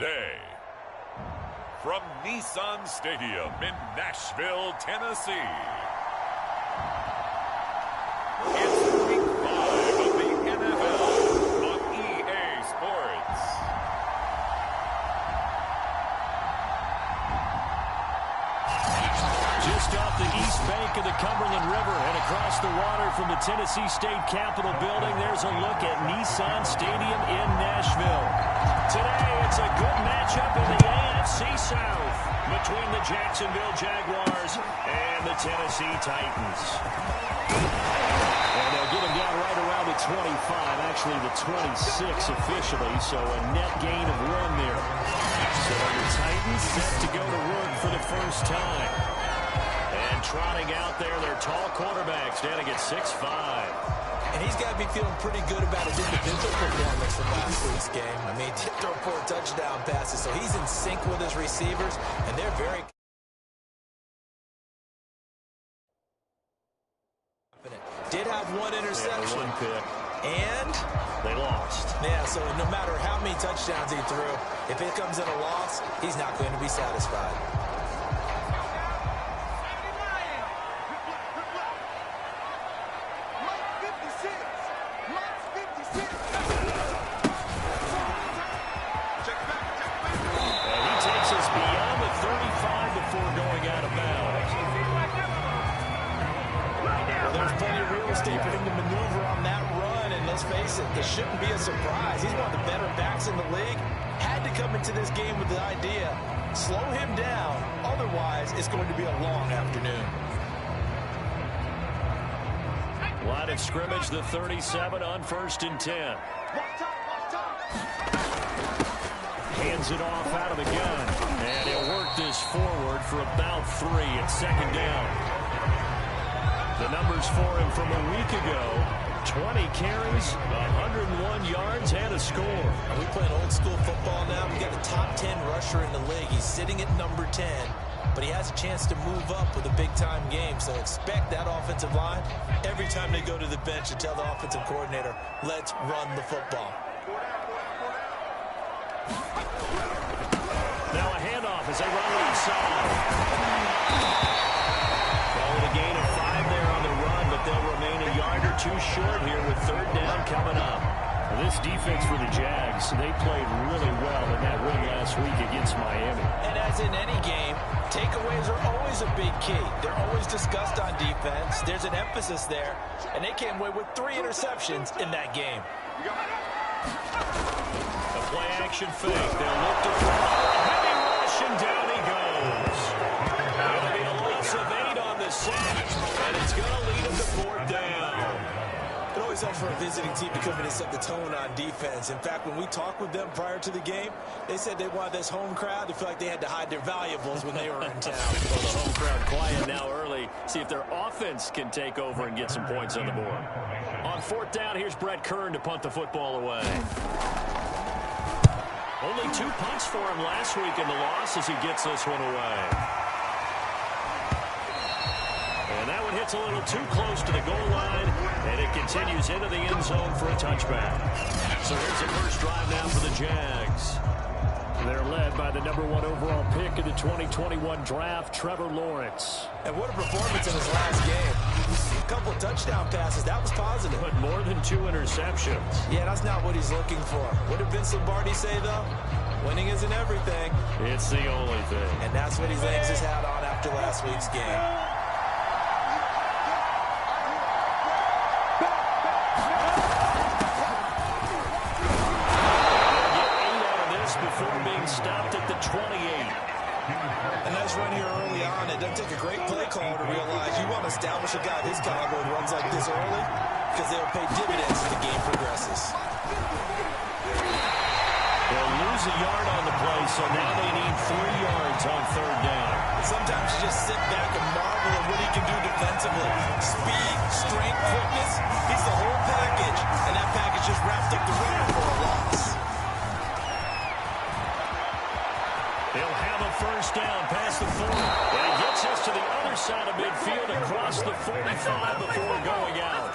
today. From Nissan Stadium in Nashville, Tennessee, it's Week 5 of the NFL on EA Sports. Just off the east bank of the Cumberland River and across the water from the Tennessee State Capitol building, there's a look at Nissan Stadium in Nashville. Today, it's a good matchup in the AFC South between the Jacksonville Jaguars and the Tennessee Titans. And they'll get him down right around the 25, actually the 26 officially, so a net gain of 1 there. So the Titans set to go to work for the first time. And trotting out there, their tall quarterback standing at 6'5". And he's got to be feeling pretty good about his individual performance from last week's game. I mean, he did throw 4 touchdown passes, so he's in sync with his receivers, and they're very confident. Did have 1 interception. Yeah, 1 pick. And they lost. Yeah, so no matter how many touchdowns he threw, if it comes in a loss, he's not going to be satisfied. It shouldn't be a surprise. He's one of the better backs in the league. Had to come into this game with the idea, slow him down. Otherwise, it's going to be a long afternoon. Line of scrimmage, the 37 on 1st and 10. Hands it off out of the gun. And he'll work this forward for about 3 at 2nd down. The numbers for him from a week ago: 20 carries, 101 yards, and a score. Are we playing old school football now? We got a top 10 rusher in the league. He's sitting at number 10, but he has a chance to move up with a big-time game. So expect that offensive line every time they go to the bench and tell the offensive coordinator, let's run the football. Now a handoff as they run left side. Calling a gain of 5 there on the run, but they'll remain a yard or 2 short here with 3rd down coming up. Well, this defense for the Jags, they played really well in that win last week against Miami. And as in any game, takeaways are always a big key. They're always discussed on defense. There's an emphasis there, and they came away with 3 interceptions in that game. A play-action fake. They'll look to throw. Heavy rush, and down he goes. That'll be a loss of 8 on the sack, and it's going to lead him to 4th down. It always helps for a visiting team to come in and set the tone on defense. In fact, when we talked with them prior to the game, they said they wanted this home crowd to feel like they had to hide their valuables when they were in town. Well, the home crowd quiet now early. See if their offense can take over and get some points on the board. On 4th down, here's Brett Kern to punt the football away. Only 2 punts for him last week in the loss as he gets this one away. And that one hits a little too close to the goal line, and it continues into the end zone for a touchback. So here's the first drive now for the Jags. They're led by the #1 overall pick in the 2021 draft, Trevor Lawrence. And what a performance in his last game. A couple touchdown passes, that was positive. But more than 2 interceptions. Yeah, that's not what he's looking for. What did Vince Lombardi say, though? Winning isn't everything. It's the only thing. And that's what he hangs his hat on after last week's game. Stopped at the 28. A nice run here early on. It doesn't take a great play caller to realize you want to establish a guy this caliber who runs like this early, because they'll pay dividends as the game progresses. They'll lose a yard on the play, so now they need 3 yards on 3rd down. Sometimes you just sit back and marvel at what he can do defensively. Speed, strength, quickness, he's the whole package, and that package just wrapped up the rear for a loss. They'll have a 1st down past the 40. And he gets us to the other side of midfield across the 45 before going out.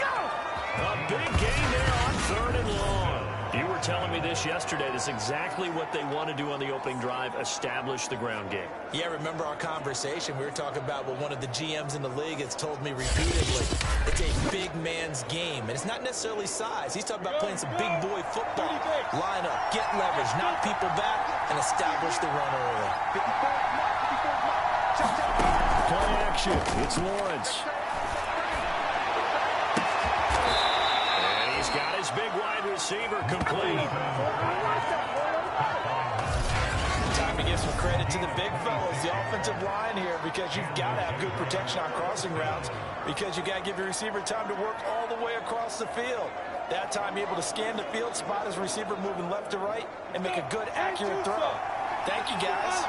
A big gain there on 3rd and long. You were telling me this yesterday. That's exactly what they want to do on the opening drive, establish the ground game. Yeah, remember our conversation? We were talking about what one of the GMs in the league has told me repeatedly. It's a big man's game, and it's not necessarily size. He's talking about playing some big boy football. Line up, get leverage, knock people back, and establish the run early. Play action. It's Lawrence. Got his big wide receiver complete. Time to give some credit to the big fellas, the offensive line here, because you've got to have good protection on crossing routes, because you've got to give your receiver time to work all the way across the field. That time, able to scan the field, spot his receiver moving left to right, and make a good, accurate throw. Thank you, guys.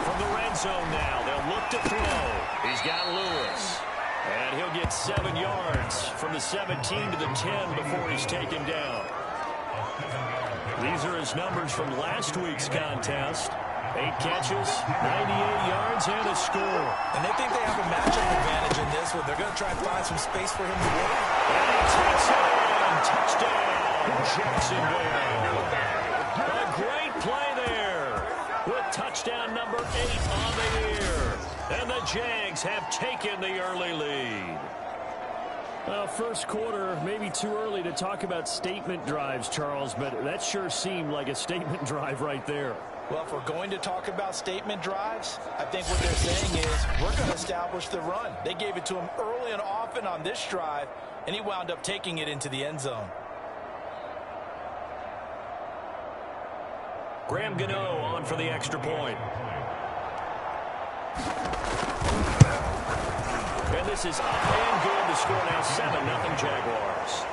From the red zone now, they'll look to throw. He's got Lewis. And he'll get 7 yards from the 17 to the 10 before he's taken down. These are his numbers from last week's contest. 8 catches, 98 yards, and a score. And they think they have a matchup advantage in this one. They're going to try and find some space for him to work. And he takes it in. Touchdown, Jacksonville. A great play there with touchdown number 8 on the year. And the Jags have taken the early lead. Well, first quarter, maybe too early to talk about statement drives, Charles, but that sure seemed like a statement drive right there. Well, if we're going to talk about statement drives, I think what they're saying is we're going to establish the run. They gave it to him early and often on this drive, and he wound up taking it into the end zone. Graham Gano on for the extra point. And this is up and good to score now 7-0 Jaguars.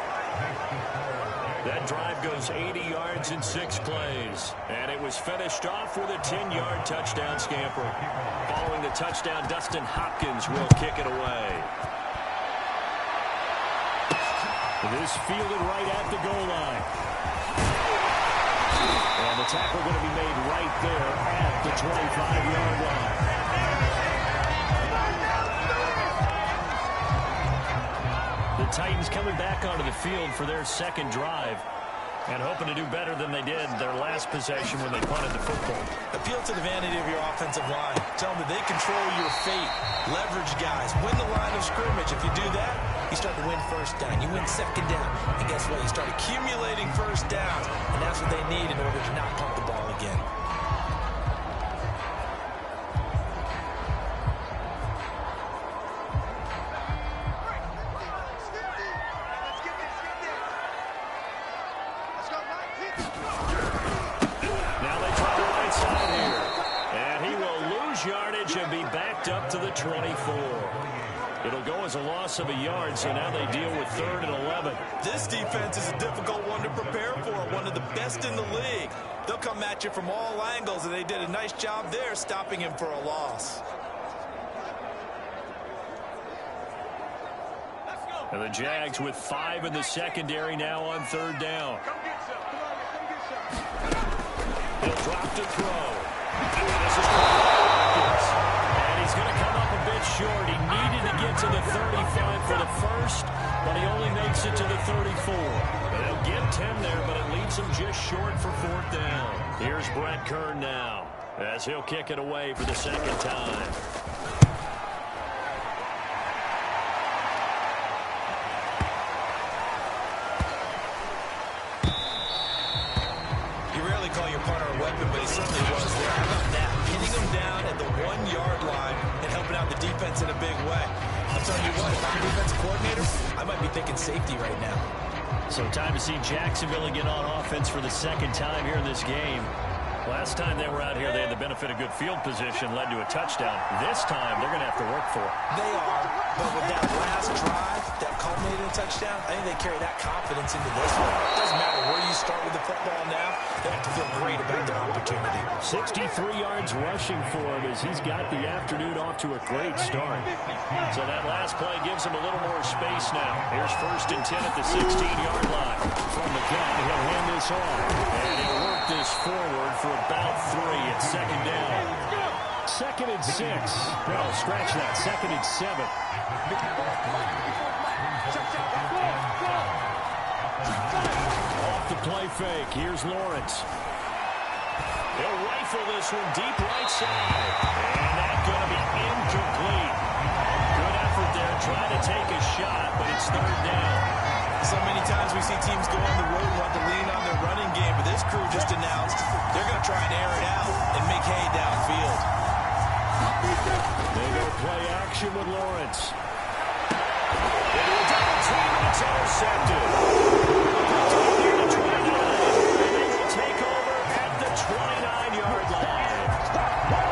That drive goes 80 yards in 6 plays. And it was finished off with a 10-yard touchdown scamper. Following the touchdown, Dustin Hopkins will kick it away. This fielded right at the goal line. And the tackle going to be made right there at the 25-yard line. The Titans coming back onto the field for their second drive and hoping to do better than they did their last possession when they punted the football. Appeal to the vanity of your offensive line. Tell them that they control your fate. Leverage guys. Win the line of scrimmage. If you do that, you start to win first down. You win second down. And guess what? You start accumulating first downs. And that's what they need in order to not pump the ball again. Up to the 24. It'll go as a loss of a yard, so now they deal with 3rd and 11. This defense is a difficult one to prepare for, one of the best in the league. They'll come at you from all angles, and they did a nice job there stopping him for a loss. And the Jags with 5 in the secondary now on 3rd down. He'll drop to throw. This is he's going to come up a bit short. He needed to get to the 35 for the first, but he only makes it to the 34. They'll get 10 there, but it leaves him just short for 4th down. Here's Brett Kern now as he'll kick it away for the second time. You rarely call your punter a weapon, but he certainly was there. How about that? Hitting him down at the 1-yard line and helping out the defense in a big way. I'm telling you what, if I'm defensive coordinator, I might be thinking safety right now. So time to see Jacksonville get on offense for the second time here in this game. Last time they were out here, they had the benefit of good field position, led to a touchdown. This time, they're going to have to work for it. They are, but with that last drive that culminated in a touchdown, I think they carry that confidence into this one. It doesn't matter where you start with the football now. They have to feel great about their opportunity. 63 yards rushing for him as he's got the afternoon off to a great start. So that last play gives him a little more space now. Here's 1st and 10 at the 16-yard line. From the gun, he'll hand this off. And he'll work this forward for about 3 at 2nd down. 2nd and 6. No, scratch that. 2nd and 7. Off the play fake. Here's Lawrence. He'll rifle this one deep right side. And that's going to be incomplete. Good effort there, trying to take a shot, but it's 3rd down. So many times we see teams go on the road and want to lean on their running game, but this crew just announced they're going to try and air it out and make hay downfield. They go play action with Lawrence. Into a double team, and it's intercepted. Here to try to line. They will take over at the 29-yard line.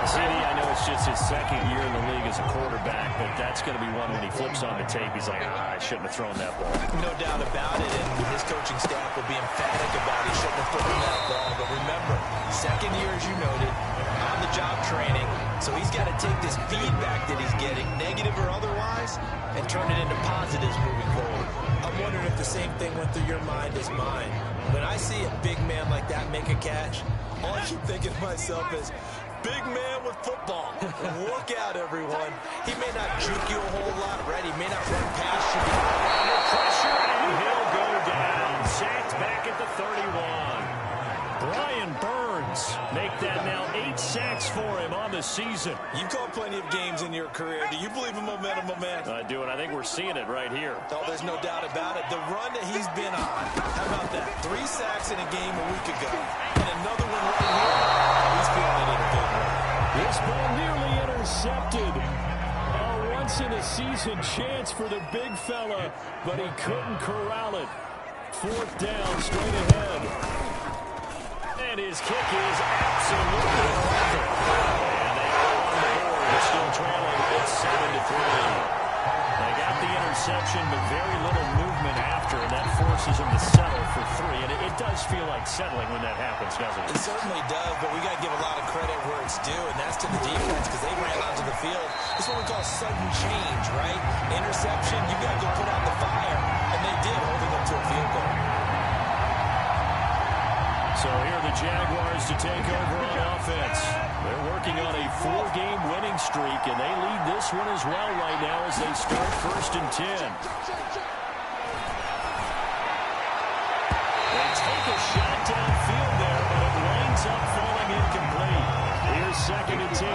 CD, I know it's just his 2nd year in the league as a quarterback, but that's going to be one when he flips on the tape. He's like, I shouldn't have thrown that ball. No doubt about it, and his coaching staff will be emphatic about he shouldn't have thrown that ball. But remember, 2nd year, as you noted, on-the-job training, so he's got to take this feedback that he's getting, negative or otherwise, and turn it into positives moving forward. I'm wondering if the same thing went through your mind as mine. When I see a big man like that make a catch, all I keep thinking to myself is, big man with football. Look out, everyone. He may not juke you a whole lot, right? He may not run past you. Under pressure, and he'll go down. Sacked back at the 31. Brian Burns make that now 8 sacks for him on the season. You've called plenty of games in your career. Do you believe in momentum, my man? I do, and I think we're seeing it right here. Oh, there's no doubt about it. The run that he's been on. How about that? 3 sacks in a game a week ago. And another one right here. He's feeling it in a big way. This ball nearly intercepted. A once-in-a-season chance for the big fella, but he couldn't corral it. 4th down, straight ahead. And his kick is absolutely perfect. And they go on the board. They're still trailing. It's 7-3. They got the interception, but very little movement after, and that forces them to settle for 3. And it does feel like settling when that happens, doesn't it? It certainly does, but we got to give a lot of credit where it's due, and that's to the defense because they ran onto the field. This is what we call sudden change, right? Interception, you got to go put out the fire, and they did, holding them to a field goal. So here are the Jaguars to take over on offense. They're working on a 4-game winning streak, and they lead this one as well right now as they start 1st and 10. They take a shot downfield there, but it winds up falling incomplete. Here's 2nd and 10.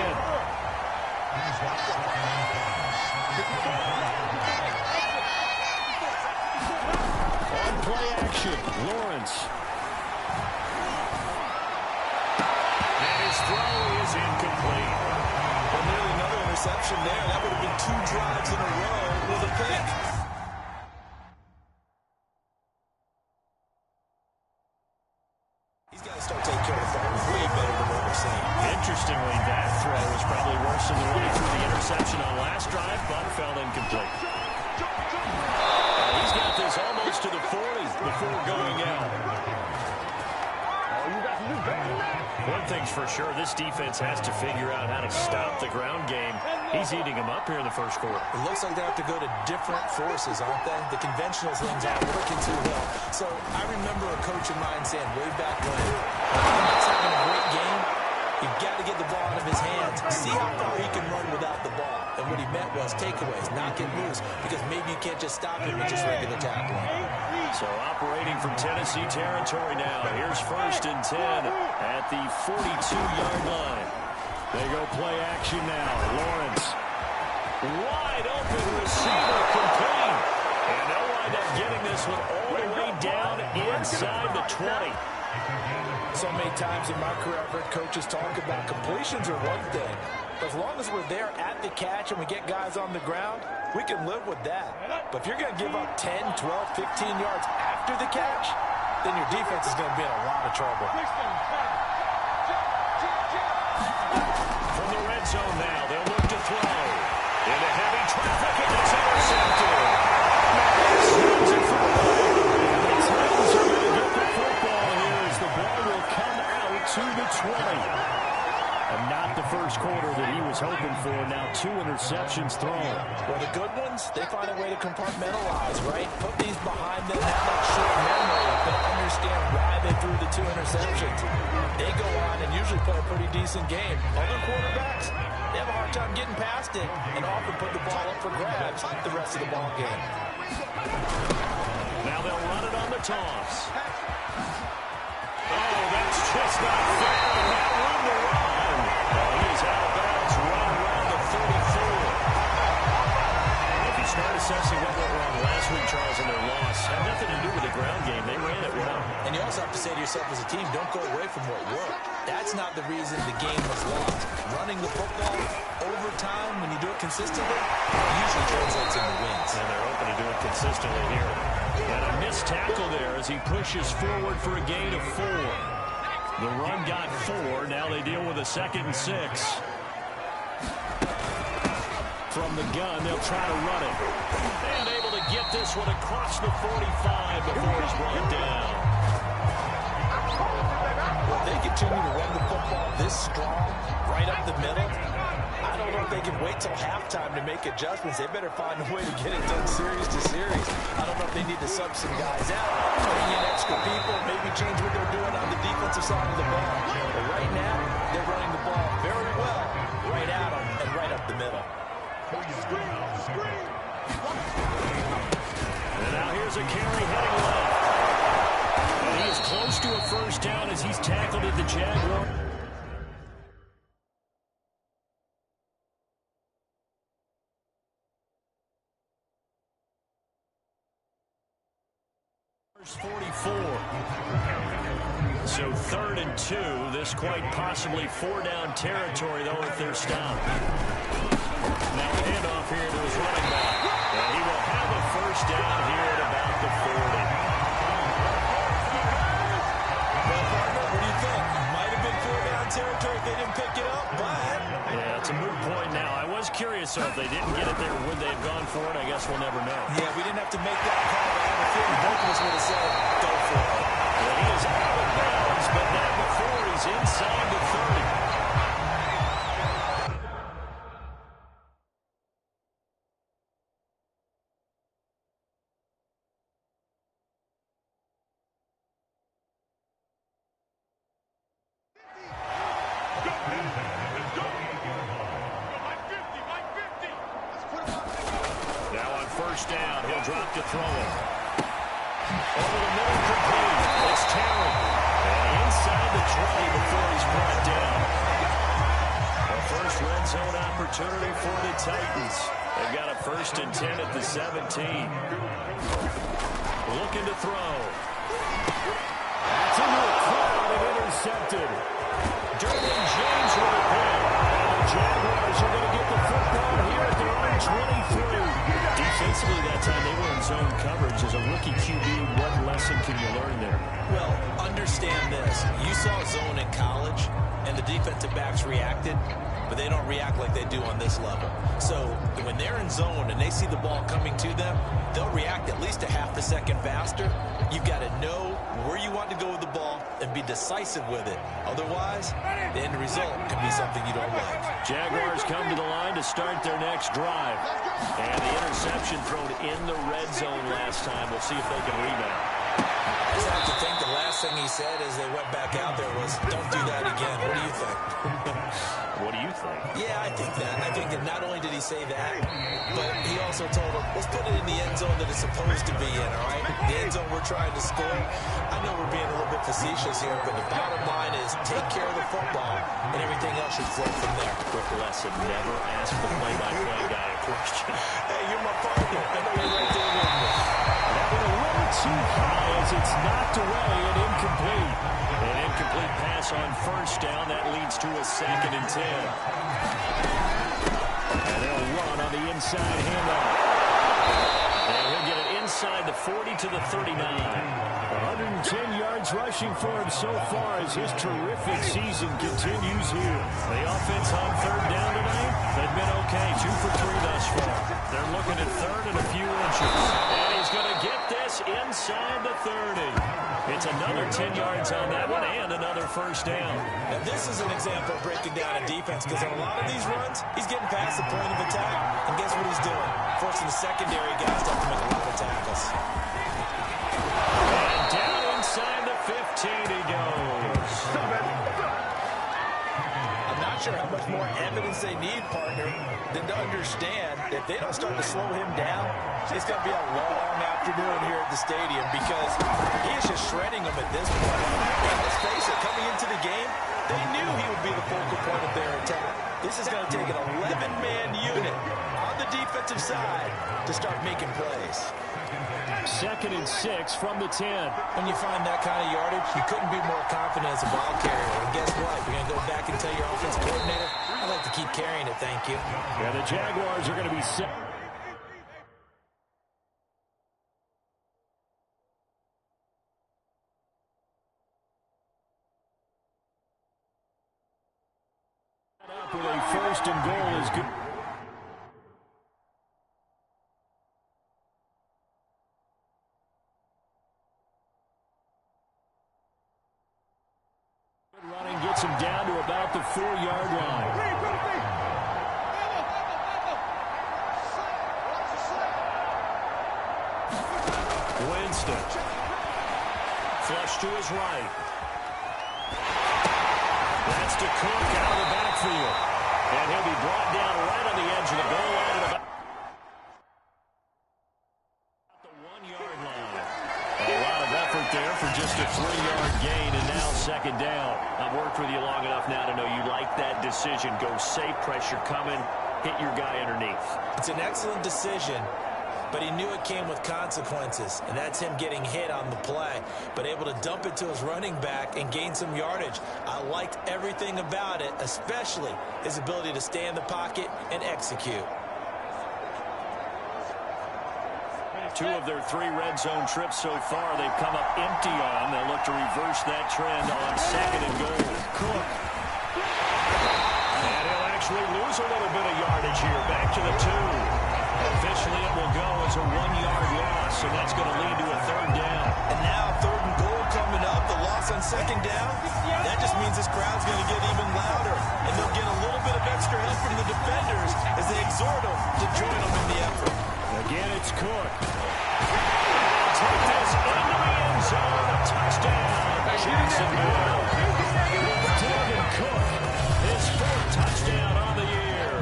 On play action, Lawrence. His throw is incomplete. Well, nearly another interception there. That would have been 2 drives in a row with a pick. He's got to start taking care of the ball way better than what we're seeing. Interestingly, that throw was probably worse than the one he threw the interception on last drive, but fell incomplete. He's got this almost to the 40 before going out. One thing's for sure, this defense has to figure out how to stop the ground game. He's eating them up here in the 1st quarter. It looks like they have to go to different forces, aren't they? The conventional things aren't working too well. So I remember a coach of mine saying way back when he's having a great game, you've got to get the ball out of his hands. See how far he can run without the ball. And what he meant was takeaways, not get loose, because maybe you can't just stop him with just regular tackling. So operating from Tennessee territory now. Here's 1st and 10 at the 42-yard line. They go play action now. Lawrence. Wide open receiver complete. And they'll wind up getting this one all the way down inside the 20. So many times in my career I've heard coaches talk about completions are one thing. But as long as we're there at the catch and we get guys on the ground, we can live with that. But if you're going to give up 10, 12, 15 yards after the catch, then your defense is going to be in a lot of trouble. From the red zone now, they'll look to throw. Into heavy traffic, and it's intercepted. Snaps it from the The Titans are going to get the football here as the ball will come out to the 20. And not the 1st quarter that he was hoping for. Now 2 interceptions thrown. Well, the good ones, they find a way to compartmentalize, right? Put these behind them, have that short memory. But understand why they threw the 2 interceptions. They go on and usually play a pretty decent game. Other quarterbacks, they have a hard time getting past it and often put the ball up for grabs the rest of the ball game. Now they'll run it on the toss. Oh, that's just not fair. Not room to run. He's out of bounds right around the 34. If you start assessing what went wrong last week, Charles, in their loss, had nothing to do with the ground game. They ran it well. And you also have to say to yourself as a team, don't go away from what worked. That's not the reason the game was lost. Running the football over time, when you do it consistently, it usually translates into wins. And they're open to do it consistently here. And a missed tackle there as he pushes forward for a gain of 4. The run got 4. Now they deal with a 2nd and 6. From the gun, they'll try to run it. And able to get this one across the 45 before he's brought down. If they continue to run the football this strong, right up the middle, I don't know if they can wait till halftime to make adjustments. They better find a way to get it done series to series. I don't know if they need to sub some guys out, bring in extra people, maybe change what they're doing on the defensive side of the ball. But right now, they're running the ball very well, right at them and right up the middle. And now here's a carry heading left. And he is close to a first down as he's tackled at the Jaguar. First 44. So 3rd and 2. This quite possibly 4-down territory, though, if they're stopped. Now a handoff here to his running back. And he will have a first down here at about the 40. Well, partner, what do you think? Might have been 4-down territory if they didn't pick it up, but... Yeah, it's a moot point now. I was curious, so if they didn't get it there, would they have gone for it? I guess we'll never know. Yeah, we didn't have to make that call. I have a feeling both of us would have said, go for it. Well, he is out of bounds, but not before he's inside the 30. Now on first down, he'll drop to throw it. Over the middle, complete. It's Terry. And inside the 20 before he's brought down. A first red zone opportunity for the Titans. They've got a 1st and 10 at the 17. Looking to throw. That's into a crowd and intercepted. Derwin James with a pick. And the Jaguars are going to get the football here at their own 23. Defensively that time, they were in zone coverage. As a rookie QB, what lesson can you learn there? Well, understand this. You saw zone in college, and the defensive backs reacted, but they don't react like they do on this level. So when they're in zone and they see the ball coming to them, they'll react at least a half a second faster. You've got to know where you want to go with the ball and be decisive with it. Otherwise, the end result can be something you don't like. Jaguars come to the line to start their next drive. And the interception thrown in the red zone last time. We'll see if they can rebound. I just have to think the last thing he said as they went back out there was, don't do that again. What do you think? What do you think? Yeah, I think that. I think that not only did he say that, but he also told him, let's put it in the end zone that it's supposed to be in, all right? The end zone we're trying to score. I know we're being a little bit facetious here, but the bottom line is take care of the football, and everything else should flow from there. Quick lesson, never ask the play-by-play guy a question. Hey, you're my partner. I know you're right there with me. That went a little too high as it's knocked away and incomplete. An incomplete pass on first down. That leads to a 2nd and 10. And they'll run on the inside handoff. And he'll get it inside the 40 to the 39. 110 yards rushing for him so far as his terrific season continues here. The offense on 3rd down tonight, they've been okay. 2 for 3 thus far. They're looking at 3rd and a few inches. And he's going to get this inside the 30. It's another 10 yards on that one and another first down. Now, this is an example of breaking down a defense because on a lot of these runs, he's getting past the point of attack. And guess what he's doing? Forcing the secondary guys to have to make a lot of tackles. And down inside much more evidence they need, partner, than to understand that if they don't start to slow him down, it's going to be a long afternoon here at the stadium because he is just shredding them at this point. And let's face it, coming into the game, they knew he would be the focal point of their attack. This is going to take an 11-man unit on the defensive side to start making plays. 2nd and 6 from the 10. When you find that kind of yardage, you couldn't be more confident as a ball carrier. And guess what? You're going to go back and tell your offensive coordinator, I'd like to keep carrying it, thank you. Yeah, the Jaguars are going to be set. Up with a 1st and goal is good. Running gets him down to about the 4-yard line. Winston. Flush to his right. That's to Cook out of the backfield. And he'll be brought down right on the edge of the goal line at about the 1-yard line. A lot of effort there for just a 3-yard gain, and now 2nd down. I've worked with you long enough now to know you like that decision. Go safe, pressure coming, hit your guy underneath. It's an excellent decision, but he knew it came with consequences, and that's him getting hit on the play, but able to dump it to his running back and gain some yardage. I liked everything about it, especially his ability to stay in the pocket and execute. 2 of their 3 red zone trips so far, they've come up empty on. They'll look to reverse that trend on 2nd and goal. Cook. And he'll actually lose a little bit of yardage here. Back to the 2. Officially, it will go as a 1-yard loss, so that's going to lead to a 3rd down. And now 3rd and goal coming up, the loss on 2nd down. That just means this crowd's going to get even louder, and they'll get a little bit of extra help from the defenders as they exhort them to join them in the effort. Again, it's Cook. Take this into the end zone. A touchdown. Jacksonville. Dalvin Cook, his 4th touchdown on the year.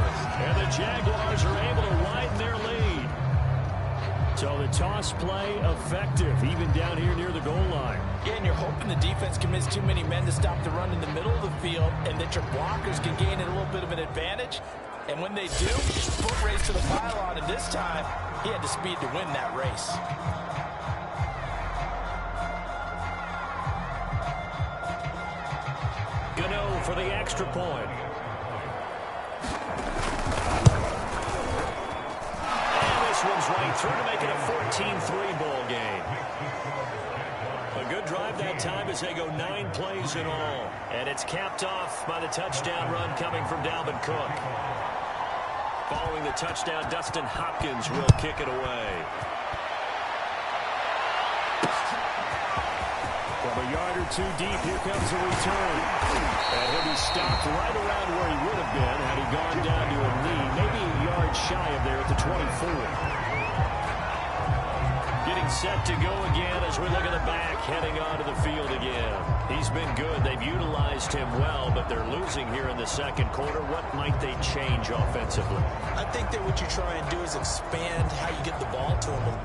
And the Jaguars are able to widen their lead. So the toss play effective, even down here near the goal line. Yeah, and you're hoping the defense commits too many men to stop the run in the middle of the field and that your blockers can gain a little bit of an advantage. And when they do, foot race to the pylon, and this time, he had the speed to win that race. Gano for the extra point. And this one's right through to make it a 14-3 ball game. A good drive that time as they go 9 plays in all. And it's capped off by the touchdown run coming from Dalvin Cook. Following the touchdown, Dustin Hopkins will kick it away. From a yard or 2 deep, here comes a return. And he'll be stopped right around where he would have been had he gone down to a knee, maybe a yard shy of there at the 24. Getting set to go again as we look at the back, heading onto the field again. He's been good. They've utilized him well, but they're losing here in the 2nd quarter. What might they change offensively? I think that what you try and do is expand how you get the ball to him.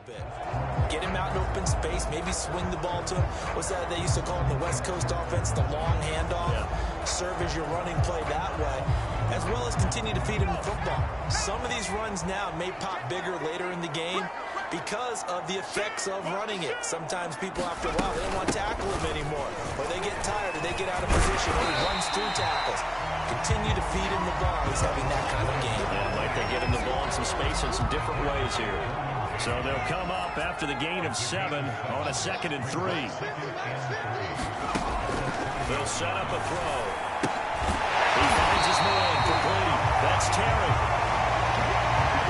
bit. Get him out in open space, maybe swing the ball to him. What's that they used to call in the West Coast offense, the long handoff? Yeah. Serve as your running play that way, as well as continue to feed him the football. Some of these runs now may pop bigger later in the game because of the effects of running it. Sometimes people, after a while, they don't want to tackle him anymore, or they get tired, or they get out of position, or he runs through tackles. Continue to feed him the ball. He's having that kind of game. Yeah, like they get him the ball in some space in some different ways here. So they'll come up after the gain of 7 on a 2nd and 3. They'll set up a throw. He finds his man complete. That's Terry.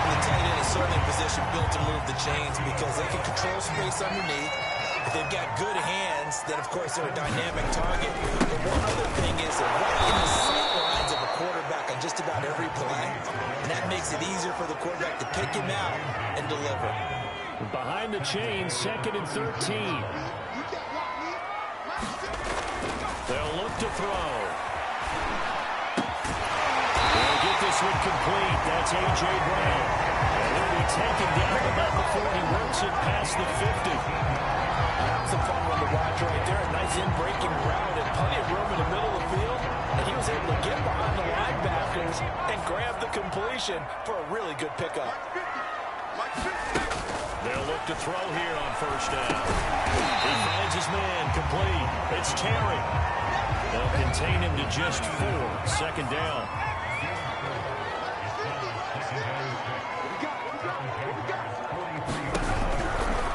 The tight end is certainly in position built to move the chains because they can control space underneath. If they've got good hands, then of course they're a dynamic target. But one other thing is they're right in the sight lines of a quarterback on just about every play. And that makes it easier for the quarterback to pick him out and deliver. Behind the chains, 2nd and 13. They'll look to throw. They'll get this one complete. That's A.J. Brown. And he'll be taken down about before he works it past the 50. That's a fun one to watch right there. A nice in-breaking route and plenty of room in the middle of the field. And he was able to get behind the linebackers and grab the completion for a really good pickup. They'll look to throw here on 1st down. He finds his man complete. It's Terry. They'll contain him to just 4. 2nd down.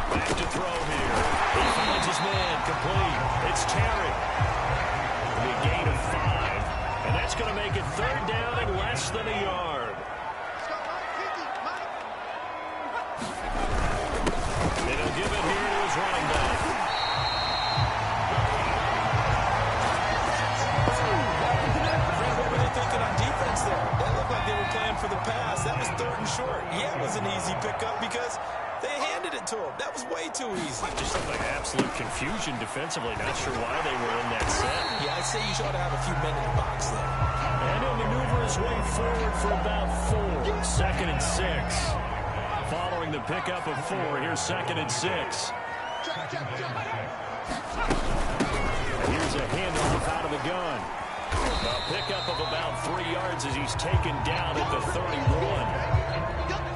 Back to throw here. He finds his man complete. It's Terry. A gain of 5. And that's going to make it 3rd down and less than a yard. They'll give it here to his running back. What were they thinking on defense there? That looked like they were playing for the pass. That was 3rd and short. Yeah, it was an easy pickup because they handed it to him. That was way too easy. Just looked like absolute confusion defensively. Not sure why they were in that set. Yeah, I'd say you should have a few men in the box there. And he'll maneuver his way forward for about 4. 2nd and 6. Following the pickup of 4, here's 2nd and 6. Here's a handoff out of the gun. A pickup of about 3 yards as he's taken down at the 31.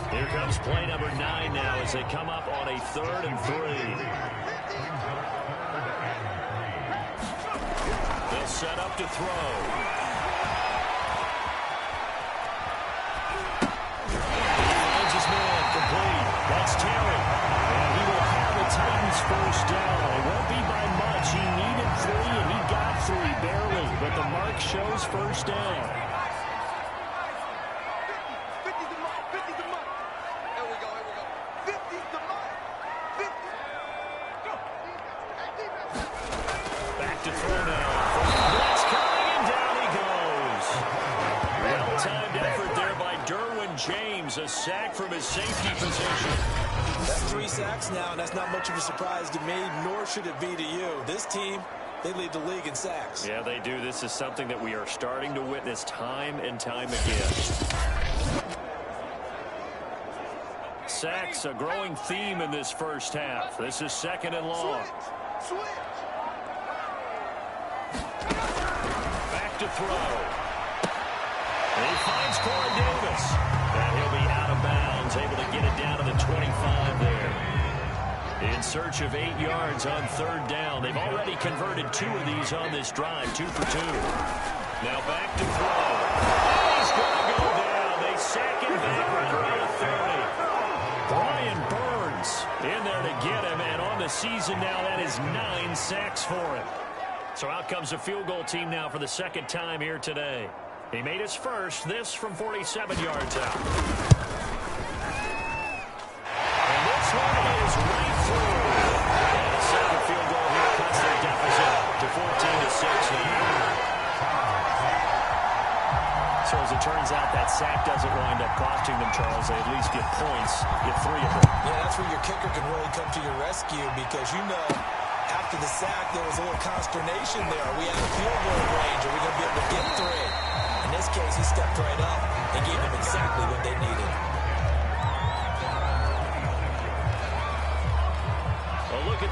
Here comes play number 9 now as they come up on a 3rd and 3. They'll set up to throw. That's Terry, and he will have the Titans 1st down. It won't be by much. He needed 3, and he got 3, barely. But the mark shows 1st down. 50's the mark. 50's the mark. There we go. 50's the mark. 50. Go. Back to throw now. That's coming, and down he goes. Well-timed effort there by Derwin James. A sack from his safety position. That's 3 sacks now, and that's not much of a surprise to me, nor should it be to you. This team, they lead the league in sacks. Yeah, they do. This is something that we are starting to witness time and time again. Sacks, a growing theme in this 1st half. This is 2nd and long. Back to throw. And he finds Corey Davis. And he'll be out of bounds, able to get it down to the 25 there. In search of 8 yards on 3rd down. They've already converted 2 of these on this drive, 2 for 2. Now back to throw. And he's going to go down. They sack him back right around the 30. Brian Burns in there to get him. And on the season now, that is 9 sacks for him. So out comes the field goal team now for the 2nd time here today. He made his first, this from 47 yards out. And this one is right through. And a second field goal here cuts their deficit to 14-6 now. So as it turns out, that sack doesn't wind up costing them, Charles. They at least get points, get 3 of them. Yeah, that's where your kicker can really come to your rescue because, you know, after the sack, there was a little consternation there. Are we out of field goal range? Are we going to be able to get 3? In this case, he stepped right up and gave them exactly what they needed.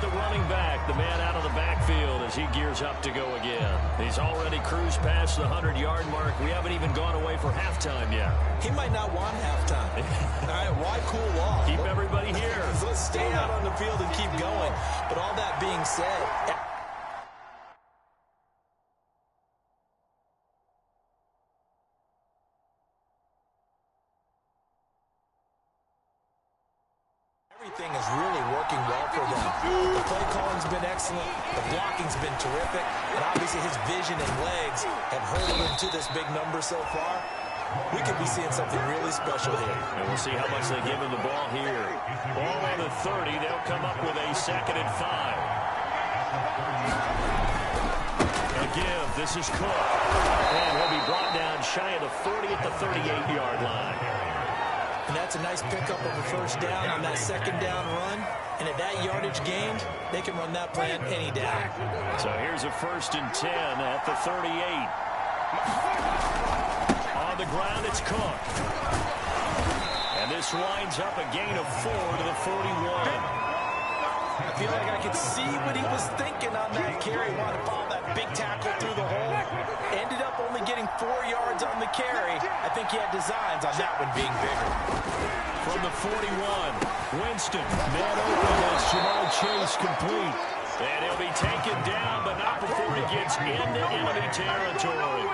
the running back, the man out of the backfield as he gears up to go again. He's already cruised past the 100-yard mark. We haven't even gone away for halftime yet. He might not want halftime. All right, why cool off? Keep everybody here. Let's stay out on the field and keep going. But all that being said, everything is really working well for them. The play calling's been excellent. The blocking's been terrific. And obviously his vision and legs have hurled him to this big number so far. We could be seeing something really special here. And we'll see how much they give him the ball here. Ball on the 30. They'll come up with a 2nd and 5. A give. This is Cook. And he'll be brought down shy of the 40 at the 38-yard line. And that's a nice pickup of a first down on that 2nd down run. And at that yardage gained, they can run that play on any down. So here's a 1st and 10 at the 38. On the ground, it's Cook. And this winds up a gain of 4 to the 41. I feel like I could see what he was thinking on that carry. Wanted to follow that big tackle through the hole. Ended up only getting 4 yards on the carry. I think he had designs on that one being bigger. From the 41, Winston, man open as Jamal Chase complete. And he'll be taken down, but not before he gets into enemy territory.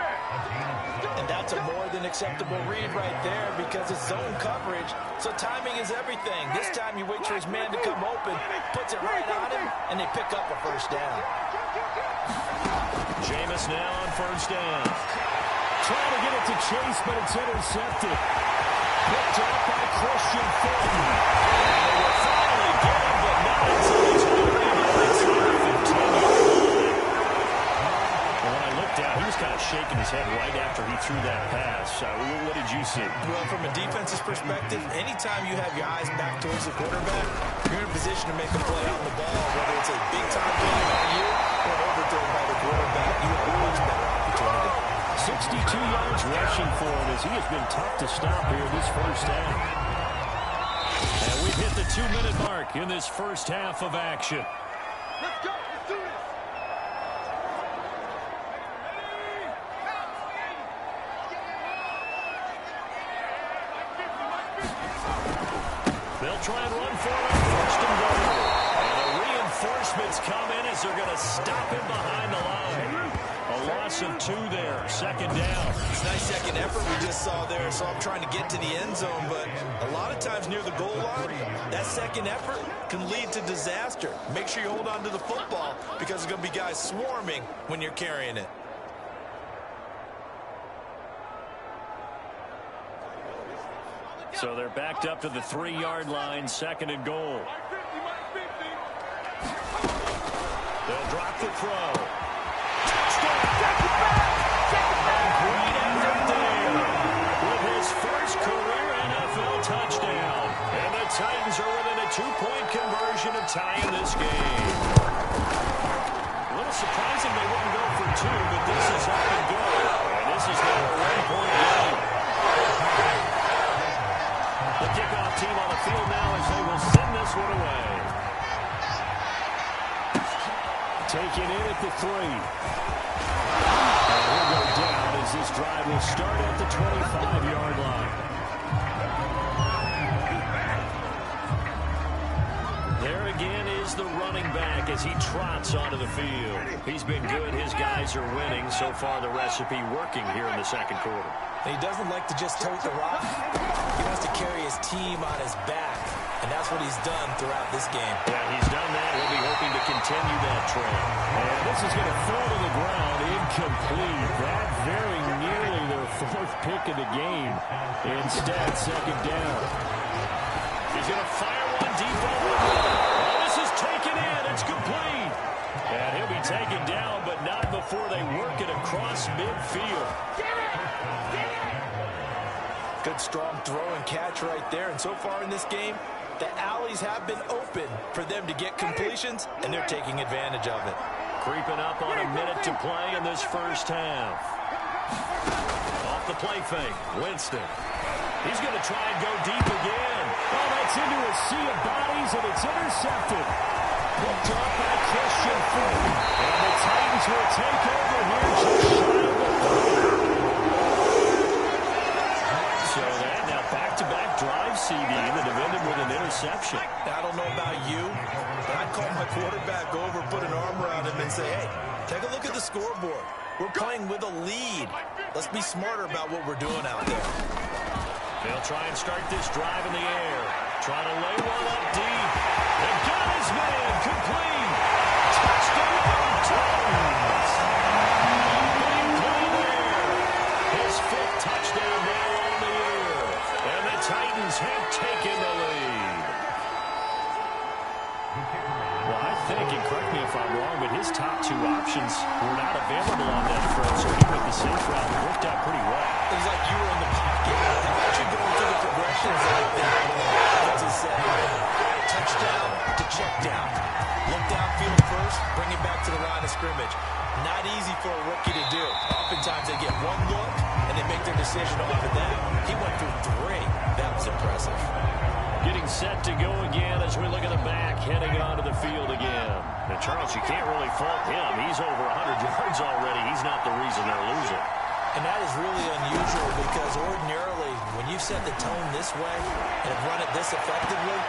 And that's a more than acceptable read right there because it's zone coverage, so timing is everything. This time you wait for his man to come open, puts it right on him, and they pick up a first down. Jameis now on 1st down. Trying to get it to Chase, but it's intercepted. Picked up by Christian Fulton. And they will finally get him, but not until he's already inside the 15-yard line. And when I looked down, he was kind of shaking his head right after he threw that pass. What did you see? Well, from a defense's perspective, anytime you have your eyes back towards the quarterback, you're in a position to make a play on the ball, whether it's a big-time play by you or an overthrow by the quarterback. You have a much better opportunity. 62 yards rushing for him as he has been tough to stop here this first half. And we've hit the 2-minute mark in this first half of action. Let's go. Let's do this. They'll try and run for it. 1st and goal. And the reinforcements come in as they're going to stop him behind the line. A loss of 2 there. 2nd down. It's a nice second effort we just saw there. So I'm trying to get to the end zone, but a lot of times near the goal line, that second effort can lead to disaster. Make sure you hold on to the football because there's going to be guys swarming when you're carrying it. So they're backed up to the 3-yard line. 2nd and goal. They'll drop the throw. Great effort there with his first career NFL touchdown. And the Titans are within a 2-point conversion of tying this game. A little surprising they wouldn't go for 2, but this is up and good. And this is now a 1-point game. The kickoff team on the field now as they will send this one away. Taken in at the 3. And he'll go down as this drive will start at the 25-yard line. There again is the running back as he trots onto the field. He's been good. His guys are winning. So far, the recipe working here in the 2nd quarter. And he doesn't like to just tote the rock. He wants to carry his team on his back. And that's what he's done throughout this game. Yeah, he's done that. He'll be hoping to continue that trend. And this is going to fall to the ground incomplete. That very nearly their 4th pick of the game. Instead, 2nd down. He's going to fire one deep over the middle. Oh, this is taken in. It's complete. And he'll be taken down, but not before they work it across midfield. Good, strong throw and catch right there. And so far in this game, the alleys have been open for them to get completions, and they're taking advantage of it. Creeping up on a minute to play in this first half. Off the play fake, Winston. He's going to try and go deep again. Oh, that's into a sea of bodies, and it's intercepted. Picked picked up by Christian Fulton. And the Titans will take over here just shy of the 30. So that now back-to-back drive CD that have ended with an interception. I don't know about you, but I'd call my quarterback over, put an arm around him, and say, hey, take a look at the scoreboard. We're playing with a lead. Let's be smarter about what we're doing out there. They'll try and start this drive in the air. Trying to lay one up deep. They got his man complete. Touchdown, Titans. Big play there. His fifth touchdown now on the year. And the Titans have taken the lead. Well, I think, and correct me if I'm wrong, but his top two options were not available on that throw, so he went the safe route and worked out pretty well. It was like you were in the pocket. How about you going through the progressions like that? Offense said, touchdown to check down. Look downfield first, bring it back to the line of scrimmage. Not easy for a rookie to do. Oftentimes they get one look, and they make their decision off of that. He went through three. That was impressive. Getting set to go again as we look at the back, heading onto the field again. Now, Charles, you can't really fault him. He's over 100 yards already. He's not the reason they're losing. And that is really unusual because ordinarily, when you set the tone this way and run it this effectively,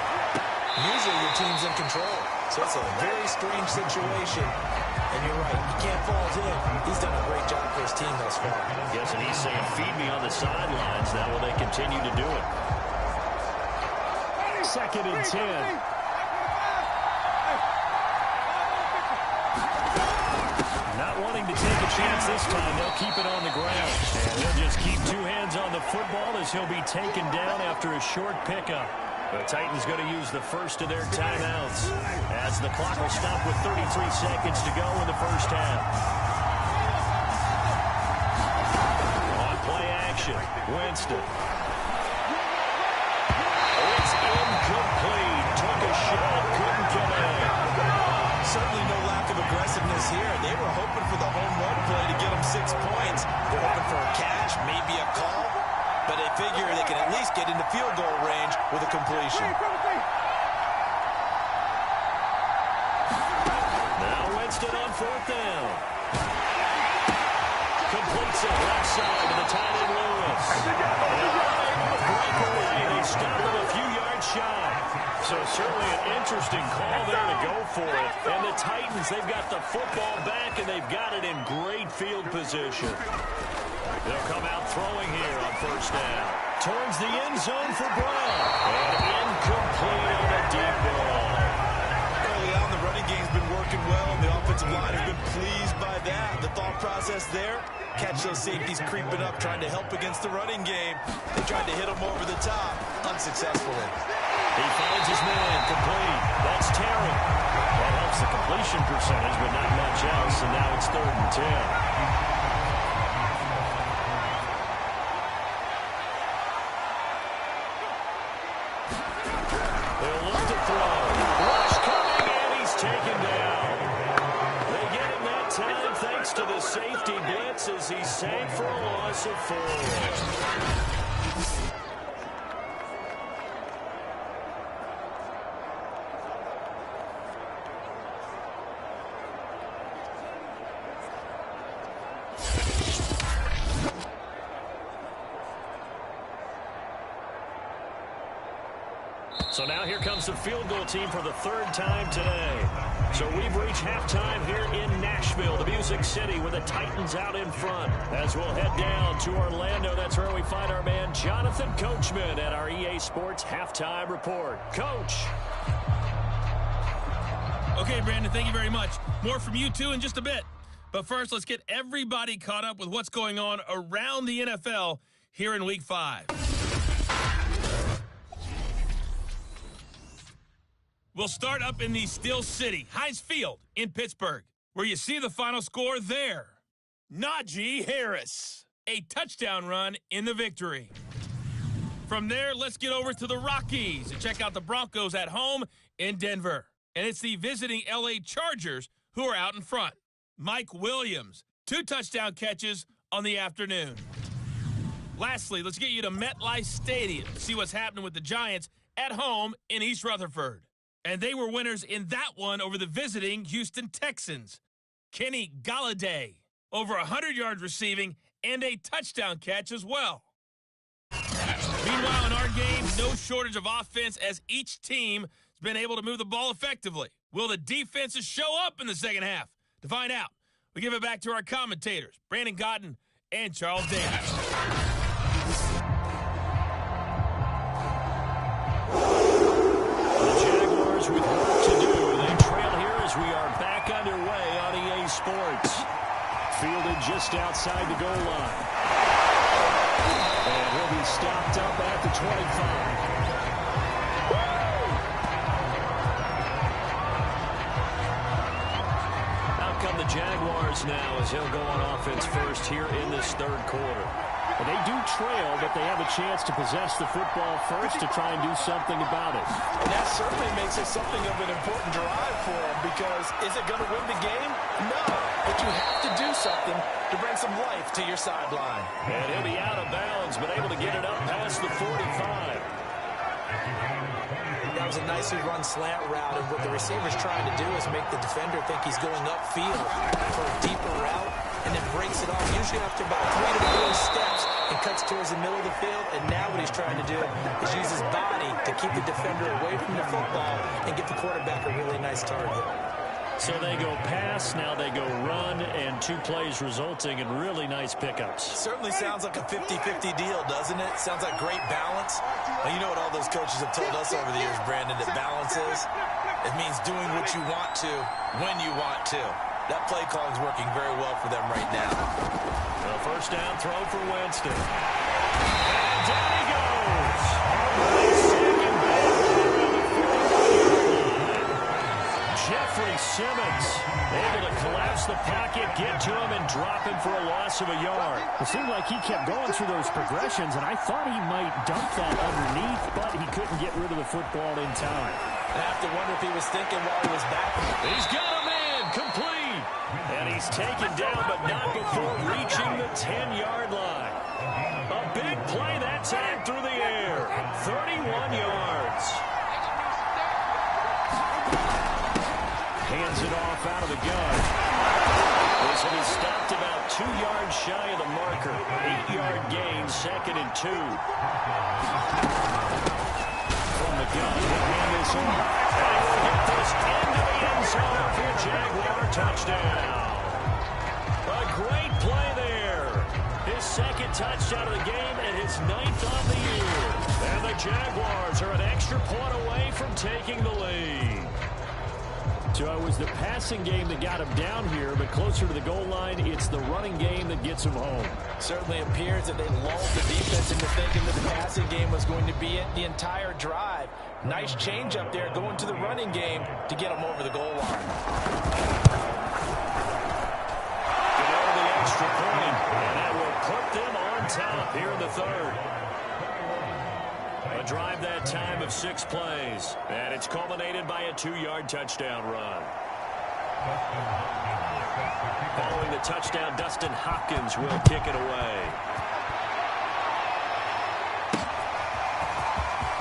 usually your team's in control. So it's a very strange situation. And you're right, you can't fault him. He's done a great job for his team thus far. Yes, and he's saying, feed me on the sidelines. That will they continue to do it. 2nd and 10. Not wanting to take a chance this time, they'll keep it on the ground. And they'll just keep two hands on the football as he'll be taken down after a short pickup. The Titans going to use the first of their timeouts as the clock will stop with 33 seconds to go in the first half. On play action, Winston. It's incomplete. Took a shot, couldn't get in. Certainly no lack of aggressiveness here. They were hoping for the home run play to get them 6 points. They're hoping for a catch, maybe a call, but they figure they can at least get into field goal range with a completion. Now Winston on 4th down. Completes it left side to the tight end Lewis. They stop him a few yards shy. So certainly an interesting call there to go for it. And the Titans, they've got the football back, and they've got it in great field position. They'll come out throwing here on 1st down. Towards the end zone for Brown. And incomplete on a deep ball. Early on, the running game's been working well, and the offensive line has been pleased by that. The thought process there, catch those safeties creeping up, trying to help against the running game. They tried to hit them over the top, unsuccessfully. He finds his man, complete. That's Terry. That helps the completion percentage, but not much else, and now it's 3rd and 10. They'll look to throw. Rush coming, and he's taken down. They get him that time thanks to the safety blitz as he sank for a loss of 4. So now here comes the field goal team for the 3rd time today. So we've reached halftime here in Nashville, the Music City, with the Titans out in front. As we'll head down to Orlando, that's where we find our man Jonathan Coachman at our EA Sports Halftime Report. Coach. Okay, Brandon, thank you very much. More from you, too, in just a bit. But first, let's get everybody caught up with what's going on around the NFL here in Week 5. We'll start up in the Steel City, Heinz Field in Pittsburgh, where you see the final score there. Najee Harris, a touchdown run in the victory. From there, let's get over to the Rockies and check out the Broncos at home in Denver. And it's the visiting LA Chargers who are out in front. Mike Williams, 2 touchdown catches on the afternoon. Lastly, let's get you to MetLife Stadium to see what's happening with the Giants at home in East Rutherford. And they were winners in that one over the visiting Houston Texans. Kenny Galladay, over 100 yards receiving and a touchdown catch as well. Meanwhile, in our game, no shortage of offense as each team has been able to move the ball effectively. Will the defenses show up in the second half? To find out, we give it back to our commentators, Brandon Cotton and Charles Davis. The Jaguars with work to do. They trail here as we are back underway on EA Sports. Fielded just outside the goal line. And he'll be stopped up at the 25. Out come the Jaguars now as he'll go on offense first here in this third quarter. Well, they do trail, but they have a chance to possess the football first to try and do something about it. And that certainly makes it something of an important drive for them, because is it going to win the game? No. But you have to do something to bring some life to your sideline. And he'll be out of bounds, but able to get it up past the 45. That was a nicely run slant route, and what the receiver's trying to do is make the defender think he's going upfield for a deeper route, and then breaks it off, usually after about 3 to 4 steps, and cuts towards the middle of the field. And now what he's trying to do is use his body to keep the defender away from the football and get the quarterback a really nice target. So they go pass, now they go run, and 2 plays resulting in really nice pickups. Certainly sounds like a 50-50 deal, doesn't it? Sounds like great balance. Now, you know what all those coaches have told us over the years, Brandon, that balance is? It means doing what you want to, when you want to. That play calling is working very well for them right now. The first down throw for Winston. And down he goes. Second back around the 40-yard line. Jeffrey Simmons able to collapse the pocket, get to him, and drop him for a loss of a yard. It seemed like he kept going through those progressions, and I thought he might dump that underneath, but he couldn't get rid of the football in time. I have to wonder if he was thinking while he was back. He's got a man, complete. And he's taken down, but not before reaching the 10-yard line. A big play that time through the air. 31 yards. Hands it off out of the gun. This will be stopped about 2 yards shy of the marker. 8-yard gain, 2nd and 2. From the gun, he'll hand this off. And he'll get this into the end zone for a Jaguar touchdown. A great play there. His 2nd touchdown of the game and his 9th on the year. And the Jaguars are an extra point away from taking the lead. So it was the passing game that got him down here, but closer to the goal line, it's the running game that gets him home. Certainly appears that they lulled the defense into thinking that the passing game was going to be it the entire drive. Nice change up there going to the running game to get them over the goal line. Get over the extra point, and that will put them on top here in the third. A drive that time of 6 plays, and it's culminated by a 2-yard touchdown run. Following the touchdown, Dustin Hopkins will kick it away.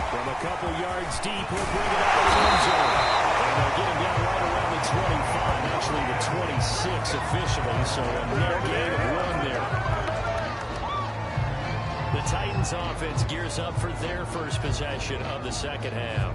From a couple yards deep, he'll bring it out of the end zone. And they'll get him down right around the 25, actually the 26 officially, so a net gain of 1 there. The Titans offense gears up for their first possession of the second half.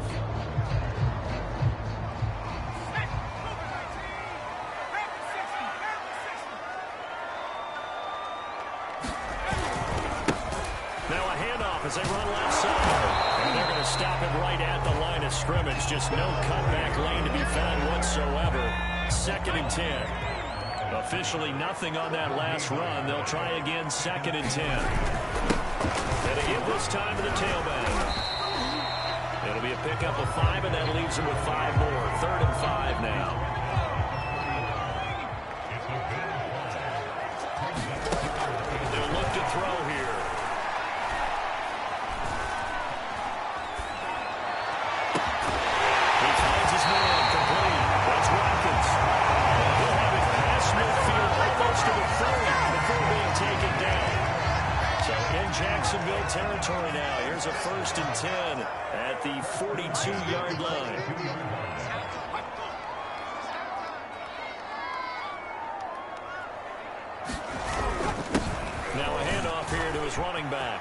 Now a handoff as they run left side. And they're going to stop him right at the line of scrimmage. Just no cutback lane to be found whatsoever. 2nd and 10. Officially nothing on that last run. They'll try again, 2nd and 10. And they give this time to the tailback. It'll be a pickup of 5, and that leaves them with 5 more. 3rd and 5 now. They'll look to throw here. He finds his man, complete. That's Watkins. He'll have it past midfield, almost to the 30 before being taken down. So in Jacksonville territory now. Here's a 1st and 10 at the 42-yard line. his running back.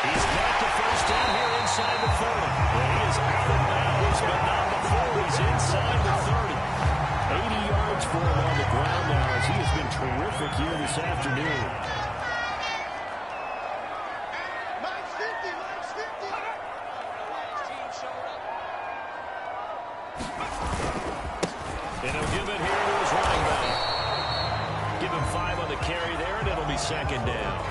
He's got the first down here inside the 30. Well, he is out of bounds, but not before he's inside the 30. 80 yards for him on the ground now as he has been terrific here this afternoon. And he'll give it here to his running back. Give him 5 on the carry there, and it'll be second down.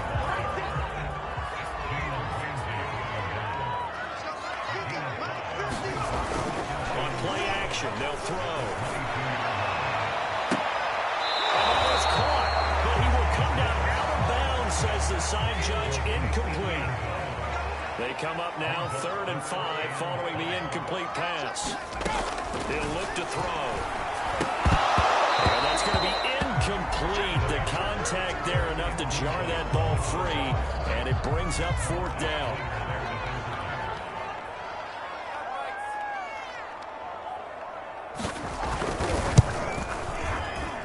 On play action, they'll throw. And that was caught, but he will come down out of bounds, says the side judge, incomplete. They come up now 3rd and 5 following the incomplete pass. They'll look to throw. And that's going to be incomplete. The contact there enough to jar that ball free, and it brings up 4th down.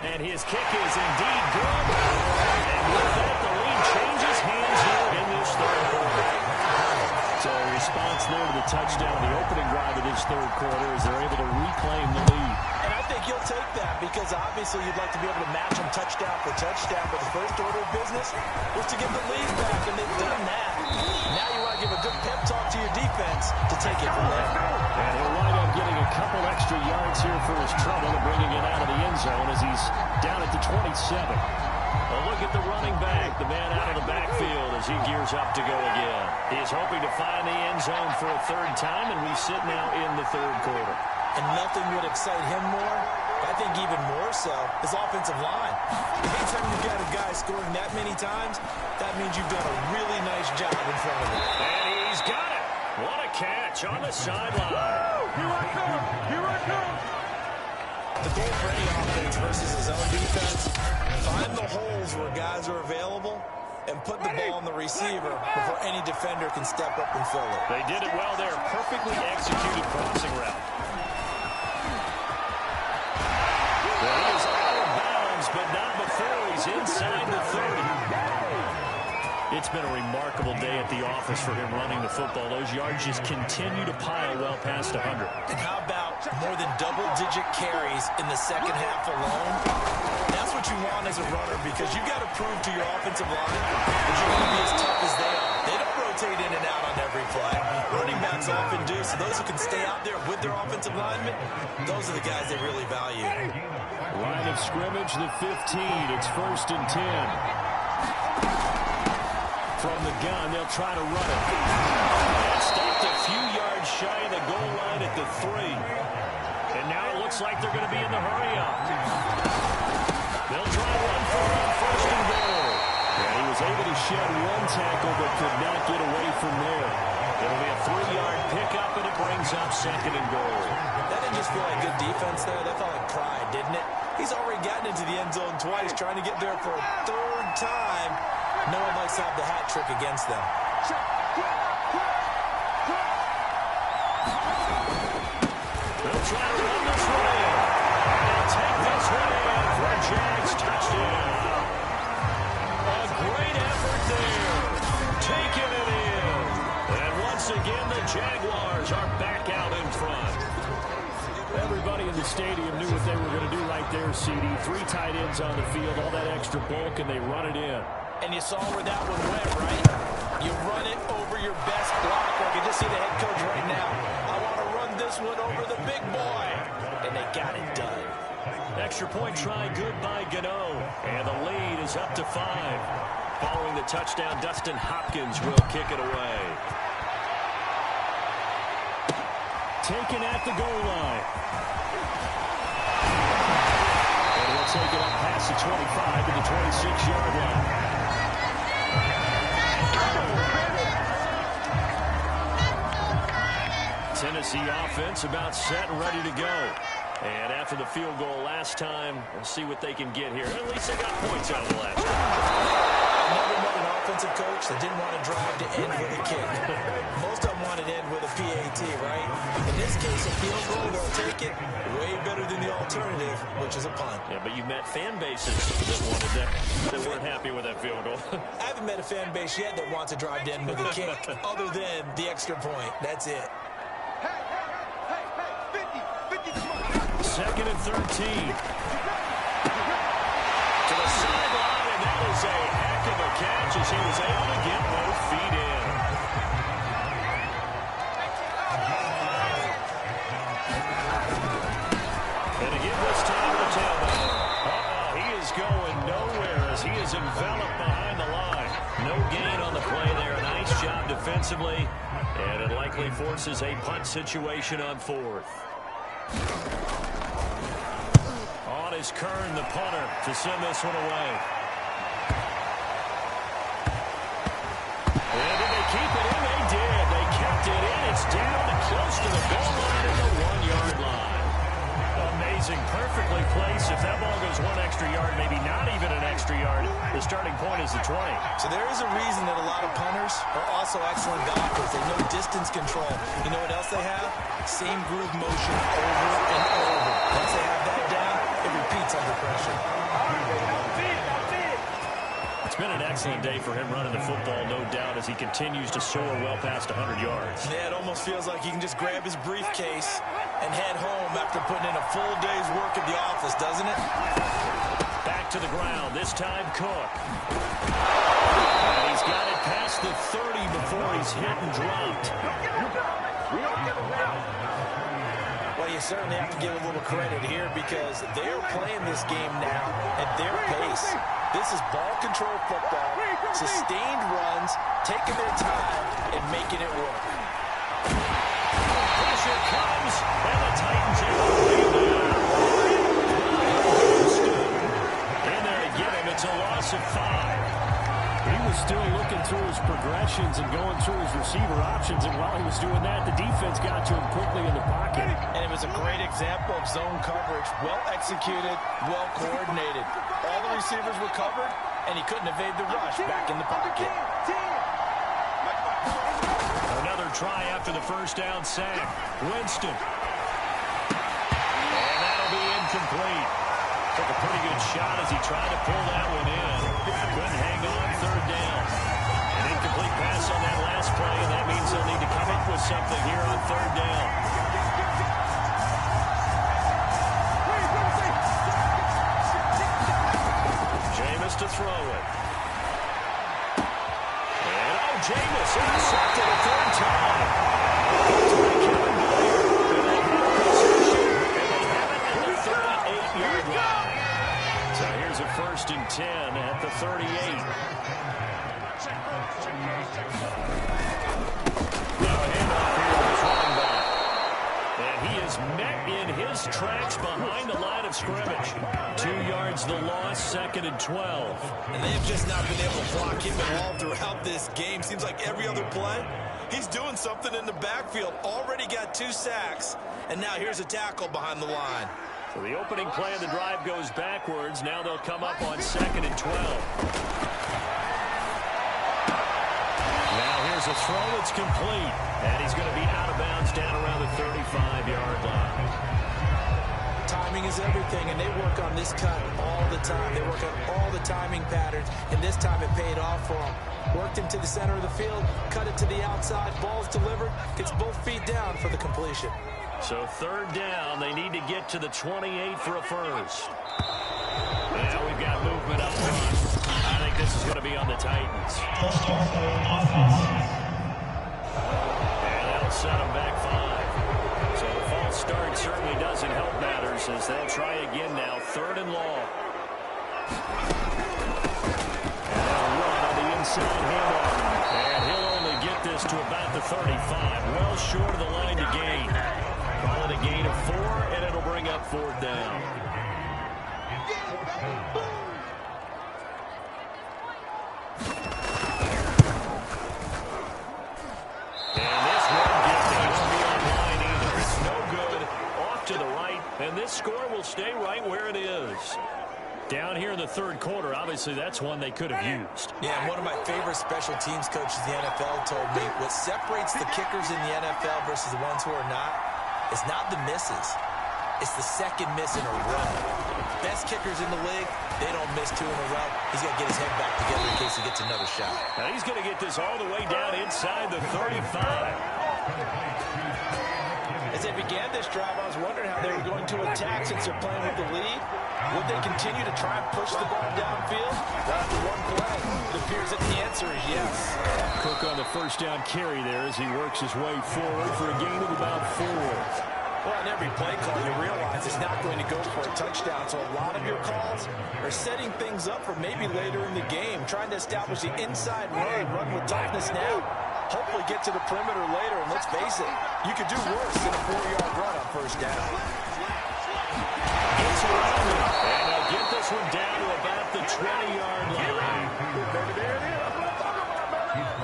And his kick is indeed good. And with that, the lead changes hands here in this 3rd quarter. So a response there to the touchdown, the opening drive of this 3rd quarter, as they're able to reclaim the lead. And I think you'll take that because obviously you'd like to be able to match them touchdown for touchdown, but the first order of business was to get the lead back, and they've done that. Now you want to give a good pep talk to your defense to take it from there. And he'll wind up getting a couple extra yards here for his trouble and bringing it out of the end zone as he's down at the 27. A look at the running back, the man out of the backfield as he gears up to go again. He is hoping to find the end zone for a 3rd time, and we sit now in the 3rd quarter. And nothing would excite him more, I think even more so, his offensive line. Anytime you've got a guy scoring that many times, that means you've done a really nice job in front of him. And he's got it. What a catch on the sideline. Here I come! Here I come! The goal for any offense versus his own defense, find the holes where guys are available and put the ball on the receiver before any defender can step up and fill it. They did it well there. Perfectly executed crossing route. Well, he is out of bounds, but not before he's inside the 30. It's been a remarkable day at the office for him running the football. Those yards just continue to pile well past 100. And how about more than double-digit carries in the second half alone? That's what you want as a runner because you've got to prove to your offensive line that you're going to be as tough as they are. They don't rotate in and out on every play. Running backs often do, so those who can stay out there with their offensive linemen, those are the guys they really value. Line of scrimmage, the 15. It's 1st and 10. From the gun, they'll try to run it. And stopped a few yards shy of the goal line at the 3. And now it looks like they're going to be in the hurry-up. They'll try one for it on 1st and goal. And he was able to shed one tackle but could not get away from there. It'll be a 3-yard pickup, and it brings up 2nd and goal. That didn't just feel like good defense there. That felt like pride, didn't it? He's already gotten into the end zone twice, trying to get there for a 3rd time. No one likes to have the hat trick against them. They'll try to run this one in. And they'll take this one in for a Jags touchdown. A great effort there. Taking it in. And once again, the Jaguars are back out in front. Everybody in the stadium knew what they were going to do right there, CD. 3 tight ends on the field, all that extra bulk, and they run it in. And you saw where that one went, right? You run it over your best blocker. I can just see the head coach right now. I want to run this one over the big boy. And they got it done. Extra point try, good by Gano. And the lead is up to 5. Following the touchdown, Dustin Hopkins will kick it away. Taken at the goal line. And he'll take it up past the 25 to the 26-yard line. Tennessee offense about set and ready to go. And after the field goal last time, we'll see what they can get here. At least they got points out of the last one. I never met an offensive coach that didn't want to drive to end with a kick. Most of them wanted to end with a PAT, right? In this case, a field goal, they'll take like it way better than the alternative, which is a punt. Yeah, but you met fan bases that wanted that weren't happy with that field goal. I haven't met a fan base yet that wants to drive in with a kick other than the extra point. That's it. Hey, 50 to money. 2nd and 13. To the sideline, and that is a heck of a catch as he was able to get both feet in. And again this time to the tailback. He is going nowhere as he is enveloped behind the line. No gain on the play there. Nice job defensively. And it likely forces a punt situation on 4th. On is Kern, the punter, to send this one away. And did they keep it in? They did. They kept it in. It's down and close to the goal line at the 1-yard line. Amazing. Perfectly placed. If that ball goes 1 extra yard, maybe not even an extra yard, the starting point is the 20. So there is a reason that a lot of punters are also excellent blockers. They know distance control. You know what else they have? Same groove motion over and over. Once they have that down, it repeats under pressure. It's been an excellent day for him running the football, no doubt, as he continues to soar well past 100 yards. Yeah, it almost feels like he can just grab his briefcase and head home after putting in a full day's work at the office, doesn't it? Back to the ground, this time Cook. And he's got it past the 30 before he's hit and dropped. Well, you certainly have to give a little credit here because they're playing this game now at their pace. This is ball control football, sustained runs, taking their time and making it work. Pressure comes, and the Titans are going down. In there to get him, it's a loss of 5. He was still looking through his progressions and going through his receiver options, and while he was doing that, the defense got to him quickly in the pocket. And it was a great example of zone coverage, well executed, well coordinated. All the receivers were covered, and he couldn't evade the rush back in the pocket. Another try after the first down sack. Winston. And that'll be incomplete. Took a pretty good shot as he tried to pull that one in. Couldn't hang on 3rd down. An incomplete pass on that last play, and that means they'll need to come up with something here on 3rd down. Jameis to throw it. And Jameis intercepted a 3rd time. So here's a 1st and 10 at the 38. Now a handoff here to his running back. And he is met in his tracks behind the line of scrimmage. 2 yards the loss, 2nd and 12. And they've just not been able to block him at all throughout this game. Seems like every other play, he's doing something in the backfield. Already got 2 sacks, and now here's a tackle behind the line. So the opening play of the drive goes backwards. Now they'll come up on 2nd and 12. Now here's a throw that's complete. And he's going to be out of bounds down around the 35-yard line. Timing is everything, and they work on this cut all the time. They work on all the timing patterns, and this time it paid off for them. Worked him to the center of the field, cut it to the outside, ball's delivered, gets both feet down for the completion. So 3rd down, they need to get to the 28 for a first. Now we've got movement up front. I think this is going to be on the Titans. And that'll set them back 5. So the false start certainly doesn't help matters as they'll try again now. 3rd and long. And they'll run on the inside handoff. And he'll only get this to about the 35. Well short of the line to gain. Call it a gain of 4, and it'll bring up 4th down. And this won't get be online either. It's no good. Off to the right, and this score will stay right where it is. Down here in the 3rd quarter, obviously that's one they could have used. Yeah, and one of my favorite special teams coaches in the NFL told me what separates the kickers in the NFL versus the ones who are not is not the misses. It's the second miss in a row. Best kickers in the league, they don't miss 2 in a row. He's got to get his head back together in case he gets another shot. Now he's going to get this all the way down inside the 35. As they began this drive, I was wondering how they were going to attack since they're playing with the lead. Would they continue to try and push the ball downfield? Well, after one play, it appears that the answer is yes. Cook on the first down carry there as he works his way forward for a gain of about 4. Well, on every play call, you realize it's not going to go for a touchdown. So a lot of your calls are setting things up for maybe later in the game, trying to establish the inside run with toughness now. Hopefully get to the perimeter later, and let's face it, you could do worse than a 4-yard run on first down. It's around him, and they'll get this one down to about the 20-yard line.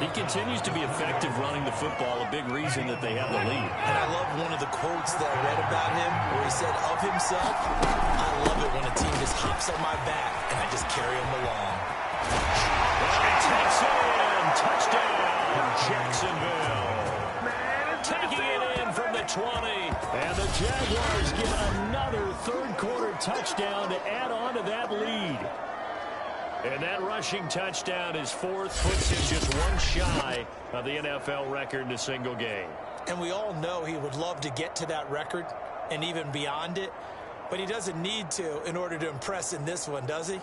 He continues to be effective running the football, a big reason that they have the lead. And I love one of the quotes that I read about him where he said of himself, I love it when a team just hops on my back and I just carry them along. Well, he takes it in. Touchdown, Jacksonville. Taking it in from the 20. And the Jaguars get another third-quarter touchdown to add on to that lead. And that rushing touchdown is 4th, puts him just one shy of the NFL record in a single game. And we all know he would love to get to that record and even beyond it, but he doesn't need to in order to impress in this one, does he?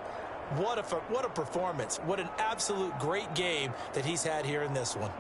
What a performance. What an absolute great game that he's had here in this one.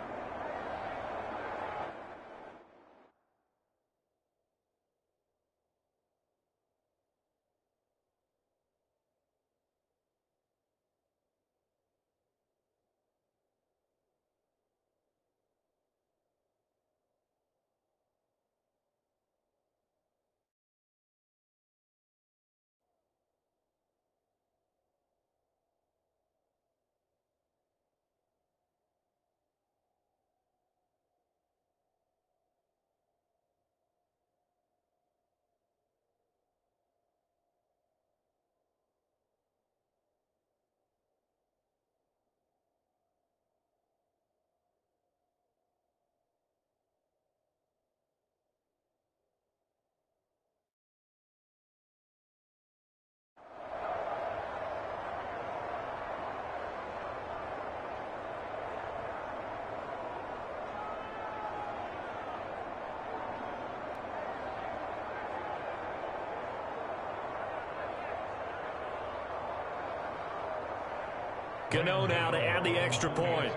Gano now to add the extra point.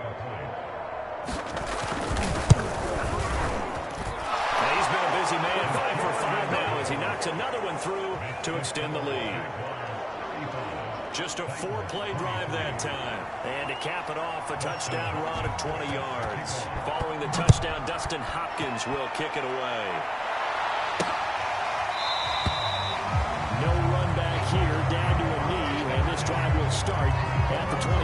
He's been a busy man, 5 for 5 now as he knocks another one through to extend the lead. Just a 4-play drive that time. And to cap it off, a touchdown run of 20 yards. Following the touchdown, Dustin Hopkins will kick it away. No run back here, down to a knee, and this drive will start at the 25.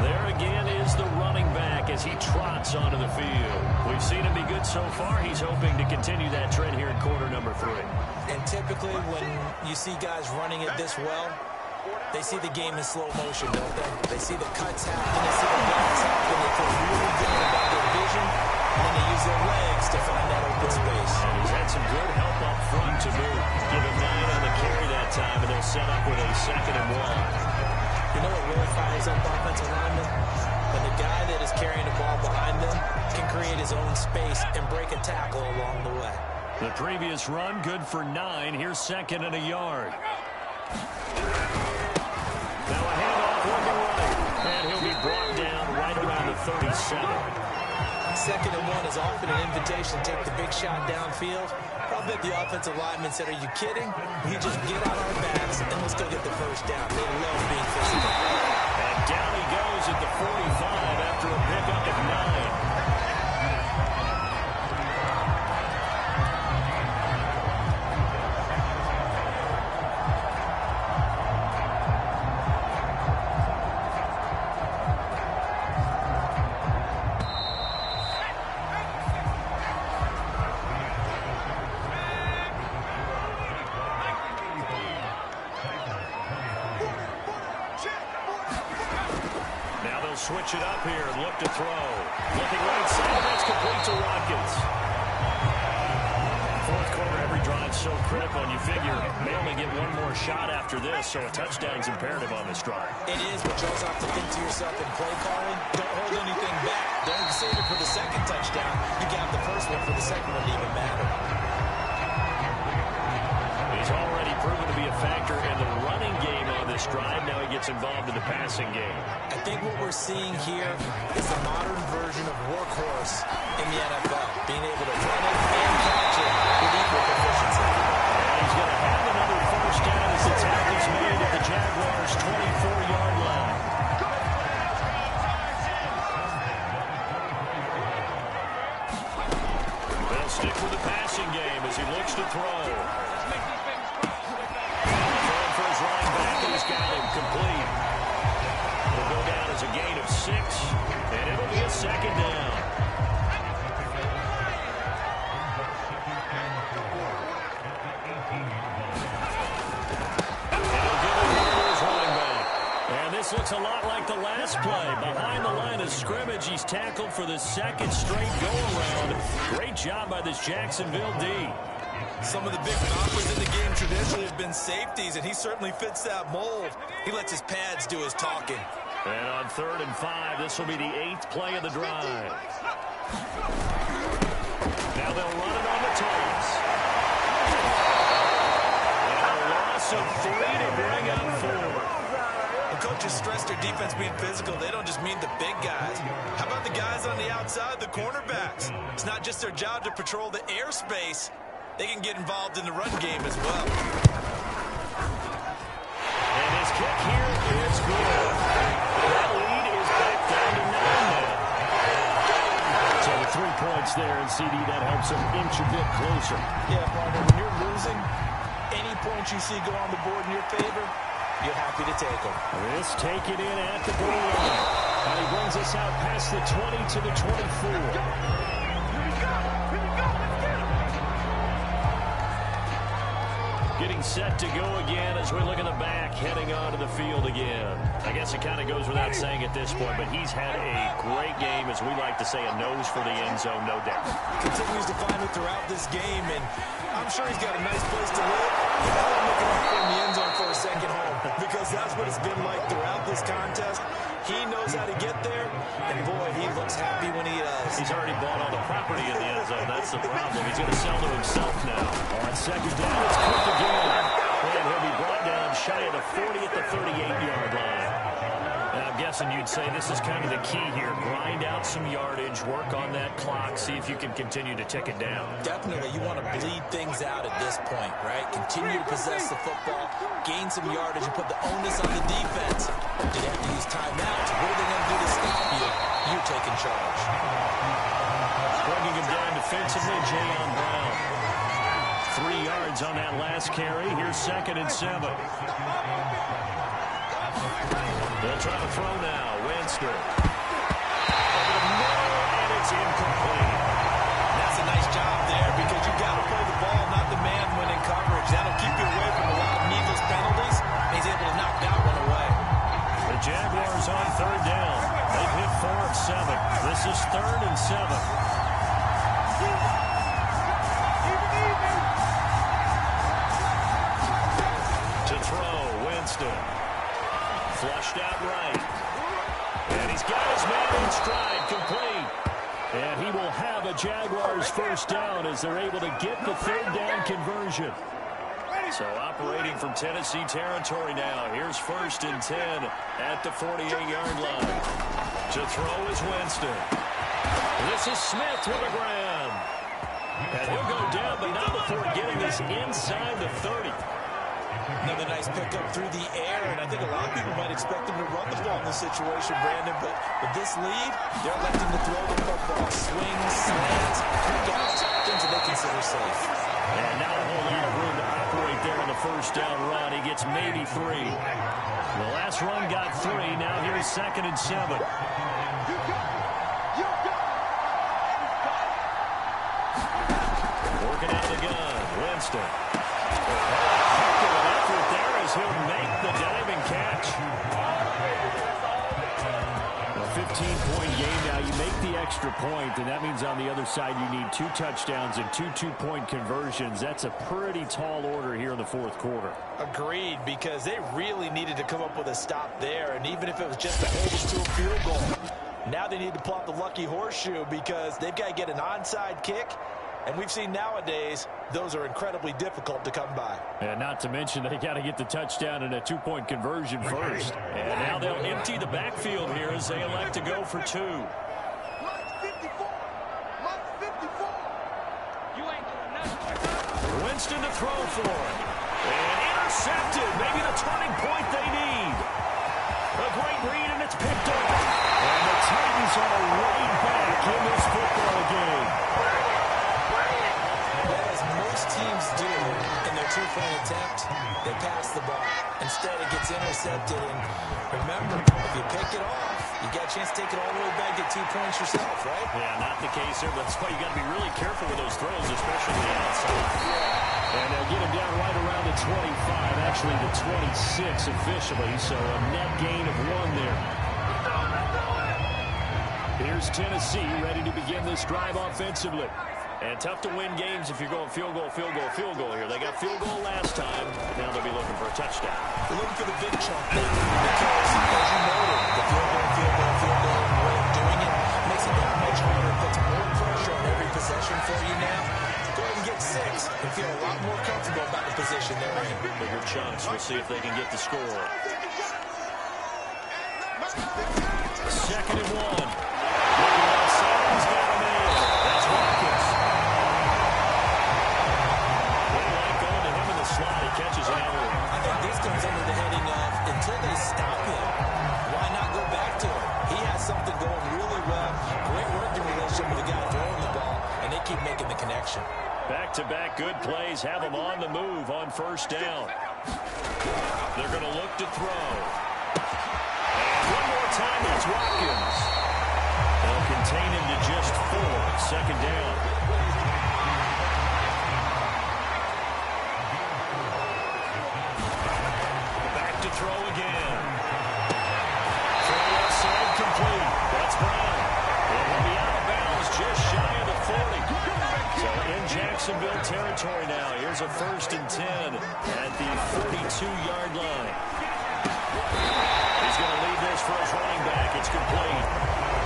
There again is the running back as he trots onto the field. We've seen him be good so far. He's hoping to continue that trend here in quarter number 3. And typically when you see guys running it this well, they see the game in slow motion, don't they? They see the cuts happen, they see the blocks happen, they feel really good about their vision, and then they use their legs to find that open space. And he's had some good help up front to move. Give him 9 on the carry that time, and they'll set up with a 2nd and 1. You know what really fires up offensive linemen? When the guy that is carrying the ball behind them can create his own space and break a tackle along the way. The previous run, good for 9. Here's 2nd and a yard. Now a handoff looking right. And he'll be brought down right around the 37. 2nd and 1 is often an invitation to take the big shot downfield. I'll bet the offensive lineman said, are you kidding? You just get on our backs and let's go get the first down. They love being physical. And down he goes at the 45 after a pickup at 9. Switch it up here and look to throw. Looking right side, that's complete to Watkins. 4th quarter, every drive's so critical, and you figure they only get one more shot after this, so a touchdown's imperative on this drive. It is, but you also have to think to yourself in play calling, don't hold anything back. Don't save it for the second touchdown. You can have the first one for the second one to even matter. He's already proven to be a factor in the running game on this drive. Now he gets involved in the passing game. I think what we're seeing here is a modern version of workhorse in the NFL, being able to run it and catch it with equal proficiency. And he's going to have another first down as the tackle's made at the Jaguars' 24-yard line. They'll stick with the passing game as he looks to throw. Throwing for his running back, and he's got him complete. It'll go down as a gain of 6, and it'll be a second down. This looks a lot like the last play. Behind the line of scrimmage, he's tackled for the second straight go-around. Great job by this Jacksonville D. Some of the big knockers in the game traditionally have been safeties, and he certainly fits that mold. He lets his pads do his talking. And on 3rd and 5, this will be the 8th play of the drive. Now they'll run it on the toss. And a loss of 3 to bring up 4. Coaches stress their defense being physical. They don't just mean the big guys. How about the guys on the outside, the cornerbacks? It's not just their job to patrol the airspace. They can get involved in the run game as well. And his kick here is good. That lead is back down to 9 now. So with 3 points there, and CD, that helps him inch a bit closer. Yeah, partner, when you're losing, any points you see go on the board in your favor, you're happy to take them. This taken in at the goal line. And he brings us out past the 20 to the 24. Getting set to go again as we look at the back, heading onto the field again. I guess it kind of goes without saying at this point, but he's had a great game, as we like to say, a nose for the end zone, no doubt. Continues to find it throughout this game, and I'm sure he's got a nice place to live. I'm looking up in the end zone for a second home, because that's what it's been like throughout this contest. He knows how to get there, and boy, he looks happy when he does. He's already bought all the property in the end zone. That's the problem. He's going to sell to himself now. On 2nd down, it's Cook again. And he'll be brought down shy of the 40 at the 38-yard line. And I'm guessing you'd say this is kind of the key here. Grind out some yardage, work on that clock, see if you can continue to tick it down. Definitely. You want to bleed things out at this point, right? Continue to possess the football, gain some yardage, and put the onus on the defense. Do they have to use timeouts? What are they going to do to stop you? You taking charge. Bringing him down defensively, Jayon Brown. 3 yards on that last carry. Here's 2nd and 7. They'll try to throw now. Winston. And it's incomplete. That's a nice job there, because you've got to play the ball, not the man when in coverage. That'll keep you away from a lot of needless penalties. He's able to knock that one away. The Jaguars on 3rd down. They've hit 4 of 7. This is 3rd and 7. To throw, Winston. Flushed out right. And he's got his man in stride, complete. And he will have a Jaguars first down as they're able to get the 3rd down conversion. So operating from Tennessee territory now. Here's 1st and 10 at the 48-yard line. To throw is Winston. This is Smith with a grab. And he'll go down, but not before getting this inside the 30. Another nice pickup through the air, and I think a lot of people might expect him to run the ball in this situation, Brandon, but with this lead, they're electing to throw the football. Swings, slants, quick outs, things that they consider safe. And not a whole lot of room to operate there on the first down run. He gets maybe 3. The last run got 3. Now here's 2nd and 7. Working out the gun. Winston. He'll make the diving catch. A 15-point game now. You make the extra point, and that means on the other side you need 2 touchdowns and 2 two-point conversions. That's a pretty tall order here in the fourth quarter. Agreed, because they really needed to come up with a stop there, and even if it was just to hold them to a field goal. Now they need to pull out the lucky horseshoe because they've got to get an onside kick, and we've seen nowadays those are incredibly difficult to come by. And not to mention they got to get the touchdown and a 2-point conversion first. And now they'll empty the backfield here as they elect to go for 2. Winston to throw for it. And intercepted. Maybe the turning point they need. A great read, and it's picked up. And the Titans are right back in this football game. As most teams do in their two-point attempt, they pass the ball. Instead, it gets intercepted. And remember, if you pick it off, you got a chance to take it all the way back, get 2 points yourself, right? Yeah, not the case here. That's why you got to be really careful with those throws, especially the outside. And they'll get him down right around the 25, actually the 26 officially, so a net gain of 1 there. Here's Tennessee ready to begin this drive offensively. And tough to win games if you're going field goal here. They got field goal last time. Now they'll be looking for a touchdown. They're looking for the big chunk now because, as you noted, the field goal, and the way of doing it makes it that much harder. It puts more pressure on every possession for you now. Go ahead and get 6 and feel a lot more comfortable about the position they're in. Bigger chunks. We'll see if they can get the score. 2nd and 1. Looking outside. He's got a man. That's Watkins. They like going to him in the slot. He catches it out. I think this comes under the heading of until they stop him, why not go back to him? He has something going really well. Great working relationship with the guy throwing the ball, and they keep making the connection. Back-to-back good plays have them on the move on 1st down. They're going to look to throw. And one more time, that's Watkins. They'll contain him to just 4. 2nd down. Back to throw again. Throw left side complete. That's Brown. He'll be out of bounds just shy of the 40. So in Jacksonville territory now. Here's a 1st and 10 at the 42-yard line. He's going to lead this for his running back. It's complete.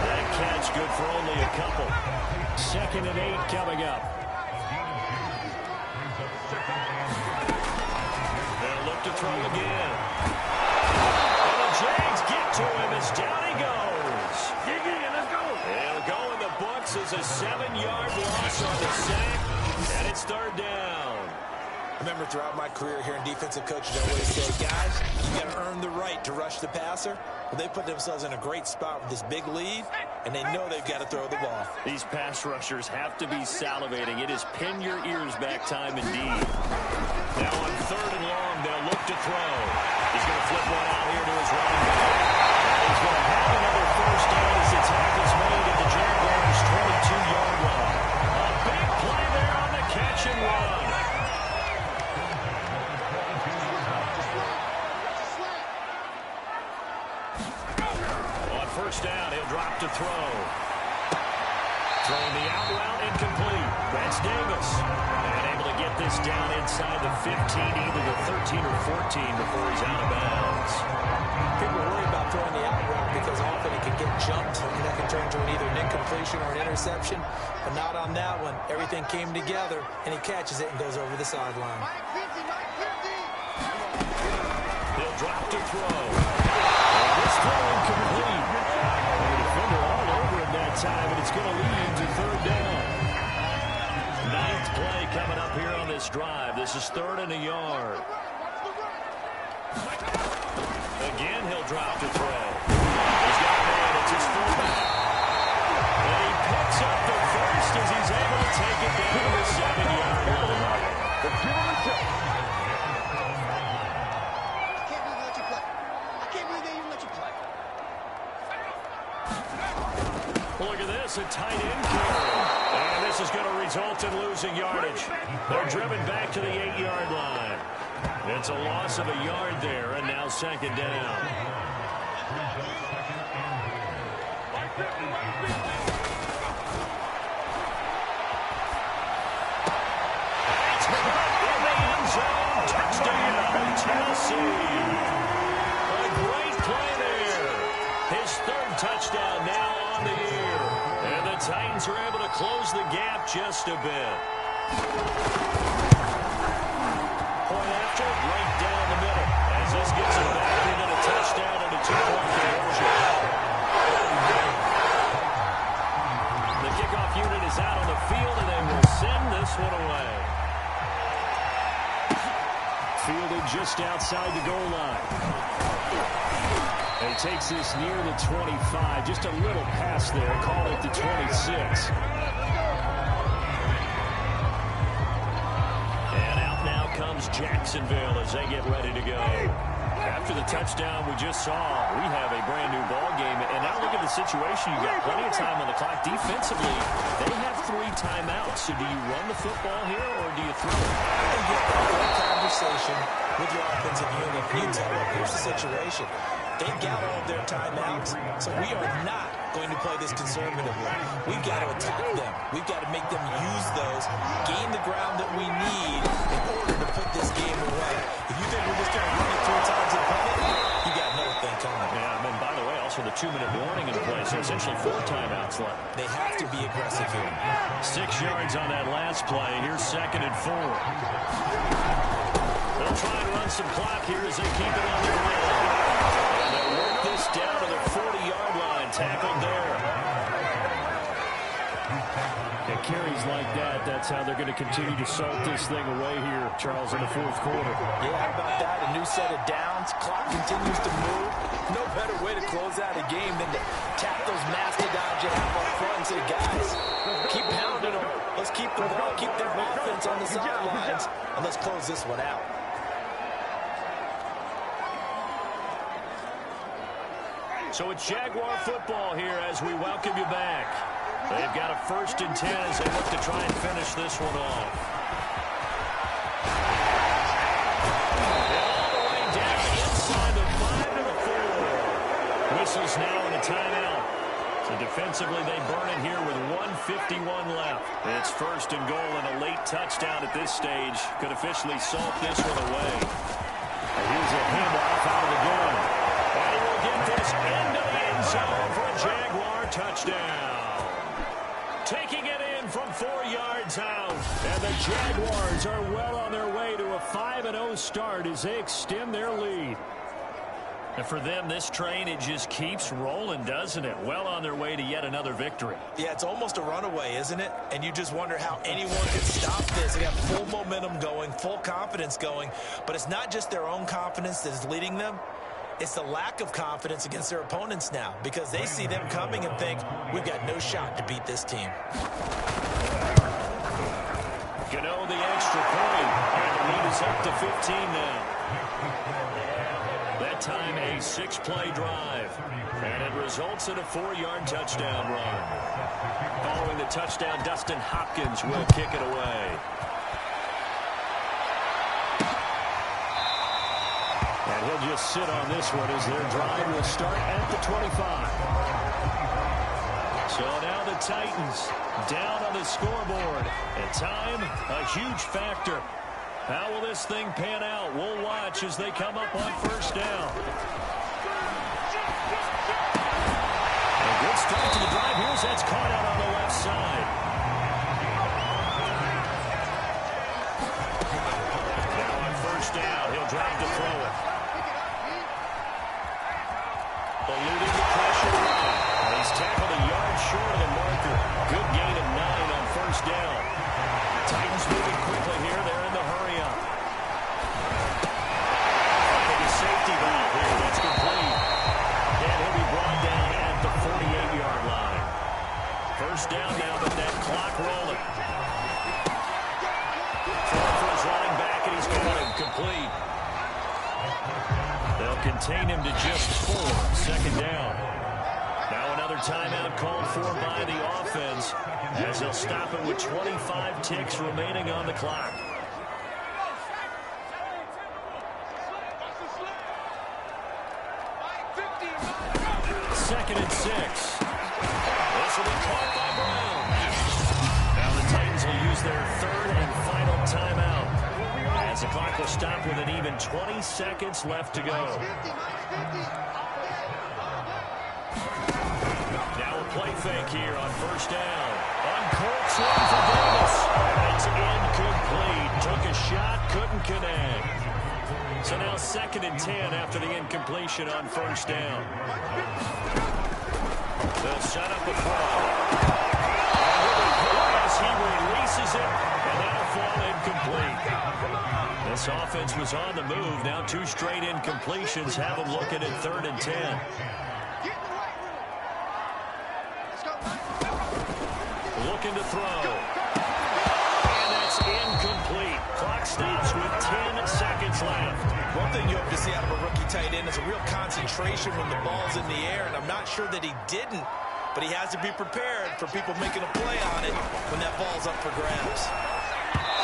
That catch good for only a couple. 2nd and 8 coming up. They'll look to throw again. And the Jags get to him as down he goes. Let's go. They'll go in the books as a 7-yard loss on the sack, and it's 3rd down. I remember throughout my career here in defensive coaches, I always say, guys, you got to earn the right to rush the passer. Well, they put themselves in a great spot with this big lead, and they know they've got to throw the ball. These pass rushers have to be salivating. It is pin your ears back time indeed. Now on 3rd and long, they'll look to throw. He's going to flip one out here to his running back. And he's going to have another 1st down as the tackle's made at the Jaguars' 22-yard line. A big play there on the catch and run. On 1st down, he'll drop to throw. Throwing the out route incomplete. That's Davis. And able to get this down inside the 15, either the 13 or 14 before he's out of bounds. People worry about throwing the out route because often it can get jumped and that can turn to either an incompletion or an interception. But not on that one. Everything came together, and he catches it and goes over the sideline. He'll drop to throw. And this throw incomplete. And the defender all over him that time, and it's going to lead to 3rd down. 9th play coming up here on this drive. This is 3rd and a yard. Again, he'll drop to throw. He's got a man. It's his fullback. And he picks up the first as he's able to take it down the 7-yard line. Look at this, a tight end carry. And this is going to result in losing yardage. They're driven back to the 8-yard line. It's a loss of a yard there, and now 2nd down. the gap just a bit. Point after, right down the middle. As this gets him back within a touchdown and a 2-point conversion. The kickoff unit is out on the field, and they will send this one away. Fielded just outside the goal line. And he takes this near the 25. Just a little pass there. Call it the 26. And out now comes Jacksonville as they get ready to go. After the touchdown we just saw, we have a brand new ball game. And now look at the situation. You've got plenty of time on the clock. Defensively, they have 3 timeouts. So do you run the football here or do you throw it? You get a great conversation with your offensive unit. You tell them, here's the situation. They've got all of their timeouts, so we are not going to play this conservatively. We've got to attack them. We've got to make them use those, gain the ground that we need in order to put this game away. If you think we're just going to run it 3 times and punt it, you got another thing coming. Yeah, and then by the way, also the 2-minute warning in play, so essentially 4 timeouts left. They have to be aggressive here. 6 yards on that last play. Here's 2nd and 4. They'll try and run some clock here as they keep it on the ground. And they'll work this down to the 40-yard line. Tackled there. And carries like that, that's how they're going to continue to salt this thing away here, Charles, in the 4th quarter. Yeah, how about that? A new set of downs. Clock continues to move. No better way to close out a game than to tap those mastodons you have up front and say, guys, keep pounding them. Let's keep the ball, keep their offense on the sidelines, and let's close this one out. So it's Jaguar football here as we welcome you back. They've got a 1st and 10 as they look to try and finish this one off. And all the way down inside the 5 to the 4. Whistles now in a timeout. So defensively they burn it here with 1:51 left. It's 1st and goal and a late touchdown at this stage could officially salt this one away. And here's a handoff out of the gun. And he will get this into the end zone for a Jaguar touchdown. Taking it in from 4 yards out. And the Jaguars are well on their way to a 5-0 start as they extend their lead. And for them, this train, it just keeps rolling, doesn't it? Well on their way to yet another victory. Yeah, it's almost a runaway, isn't it? And you just wonder how anyone could stop this. They got full momentum going, full confidence going. But it's not just their own confidence that is leading them. It's the lack of confidence against their opponents now because they see them coming and think, we've got no shot to beat this team. Gano the extra point, and the lead is up to 15 now. That time a 6-play drive, and it results in a 4-yard touchdown run. Following the touchdown, Dustin Hopkins will kick it away. And he'll just sit on this one as their drive will start at the 25. So now the Titans down on the scoreboard. And time, a huge factor. How will this thing pan out? We'll watch as they come up on 1st down. A good start to the drive. Here's that's caught out on the left side. Now on 1st down, he'll drop to throw it. Eluding the pressure. And he's tackled a yard short of the marker. Good gain of 9 on 1st down. Titans moving quickly here. They're in the hurry up. Finding a safety valve here. That's complete. And he'll be brought down at the 48-yard line. 1st down now, but that clock rolling. Throwing for his running back, and he's got him complete. They'll contain him to just 4. 2nd down. Now another timeout called for by the offense as they'll stop it with 25 ticks remaining on the clock. Second and 6. This will be caught by Brown. Now the Titans will use their 3rd and final timeout as the clock will stop with an even 20 seconds left to go. Now a play fake here on 1st down. Uncaught. short swing for Davis. It's incomplete. Took a shot, couldn't connect. So now 2nd and 10 after the incompletion on 1st down. They'll set up a throw. As he releases it, and that'll fall incomplete. This offense was on the move. Now 2 straight incompletions have them looking at 3rd and 10. Looking to throw. And that's incomplete. Clock stops with 10 seconds left. One thing you hope to see out of a rookie tight end is a real concentration when the ball's in the air, and I'm not sure that he didn't, but he has to be prepared for people making a play on it when that ball's up for grabs.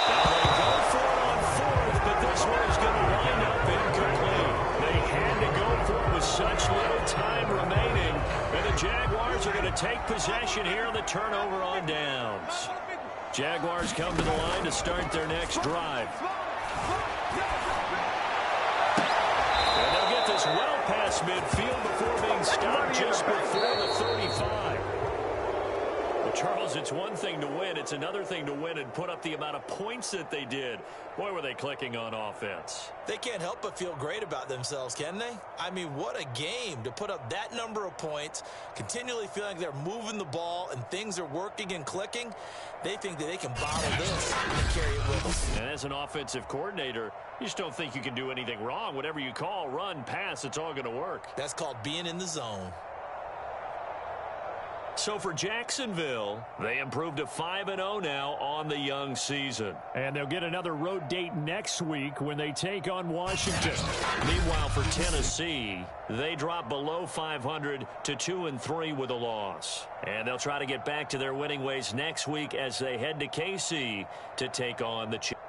Now they go for it on 4th, but this one is going to wind up incomplete. They had to go for it with such little time remaining, and the Jaguars are going to take possession here on the turnover on downs. Jaguars come to the line to start their next drive. And they'll get this well past midfield before being stopped just before the 35. Well, Charles, it's one thing to win. It's another thing to win and put up the amount of points that they did. Boy, were they clicking on offense. They can't help but feel great about themselves, can they? I mean, what a game to put up that number of points, continually feeling like they're moving the ball and things are working and clicking. They think that they can bottle this and carry it with them. And as an offensive coordinator, you just don't think you can do anything wrong. Whatever you call, run, pass, it's all going to work. That's called being in the zone. So for Jacksonville, they improved to 5-0 now on the young season. And they'll get another road date next week when they take on Washington. Meanwhile, for Tennessee, they drop below 500 to 2-3 with a loss. And they'll try to get back to their winning ways next week as they head to KC to take on the Chiefs.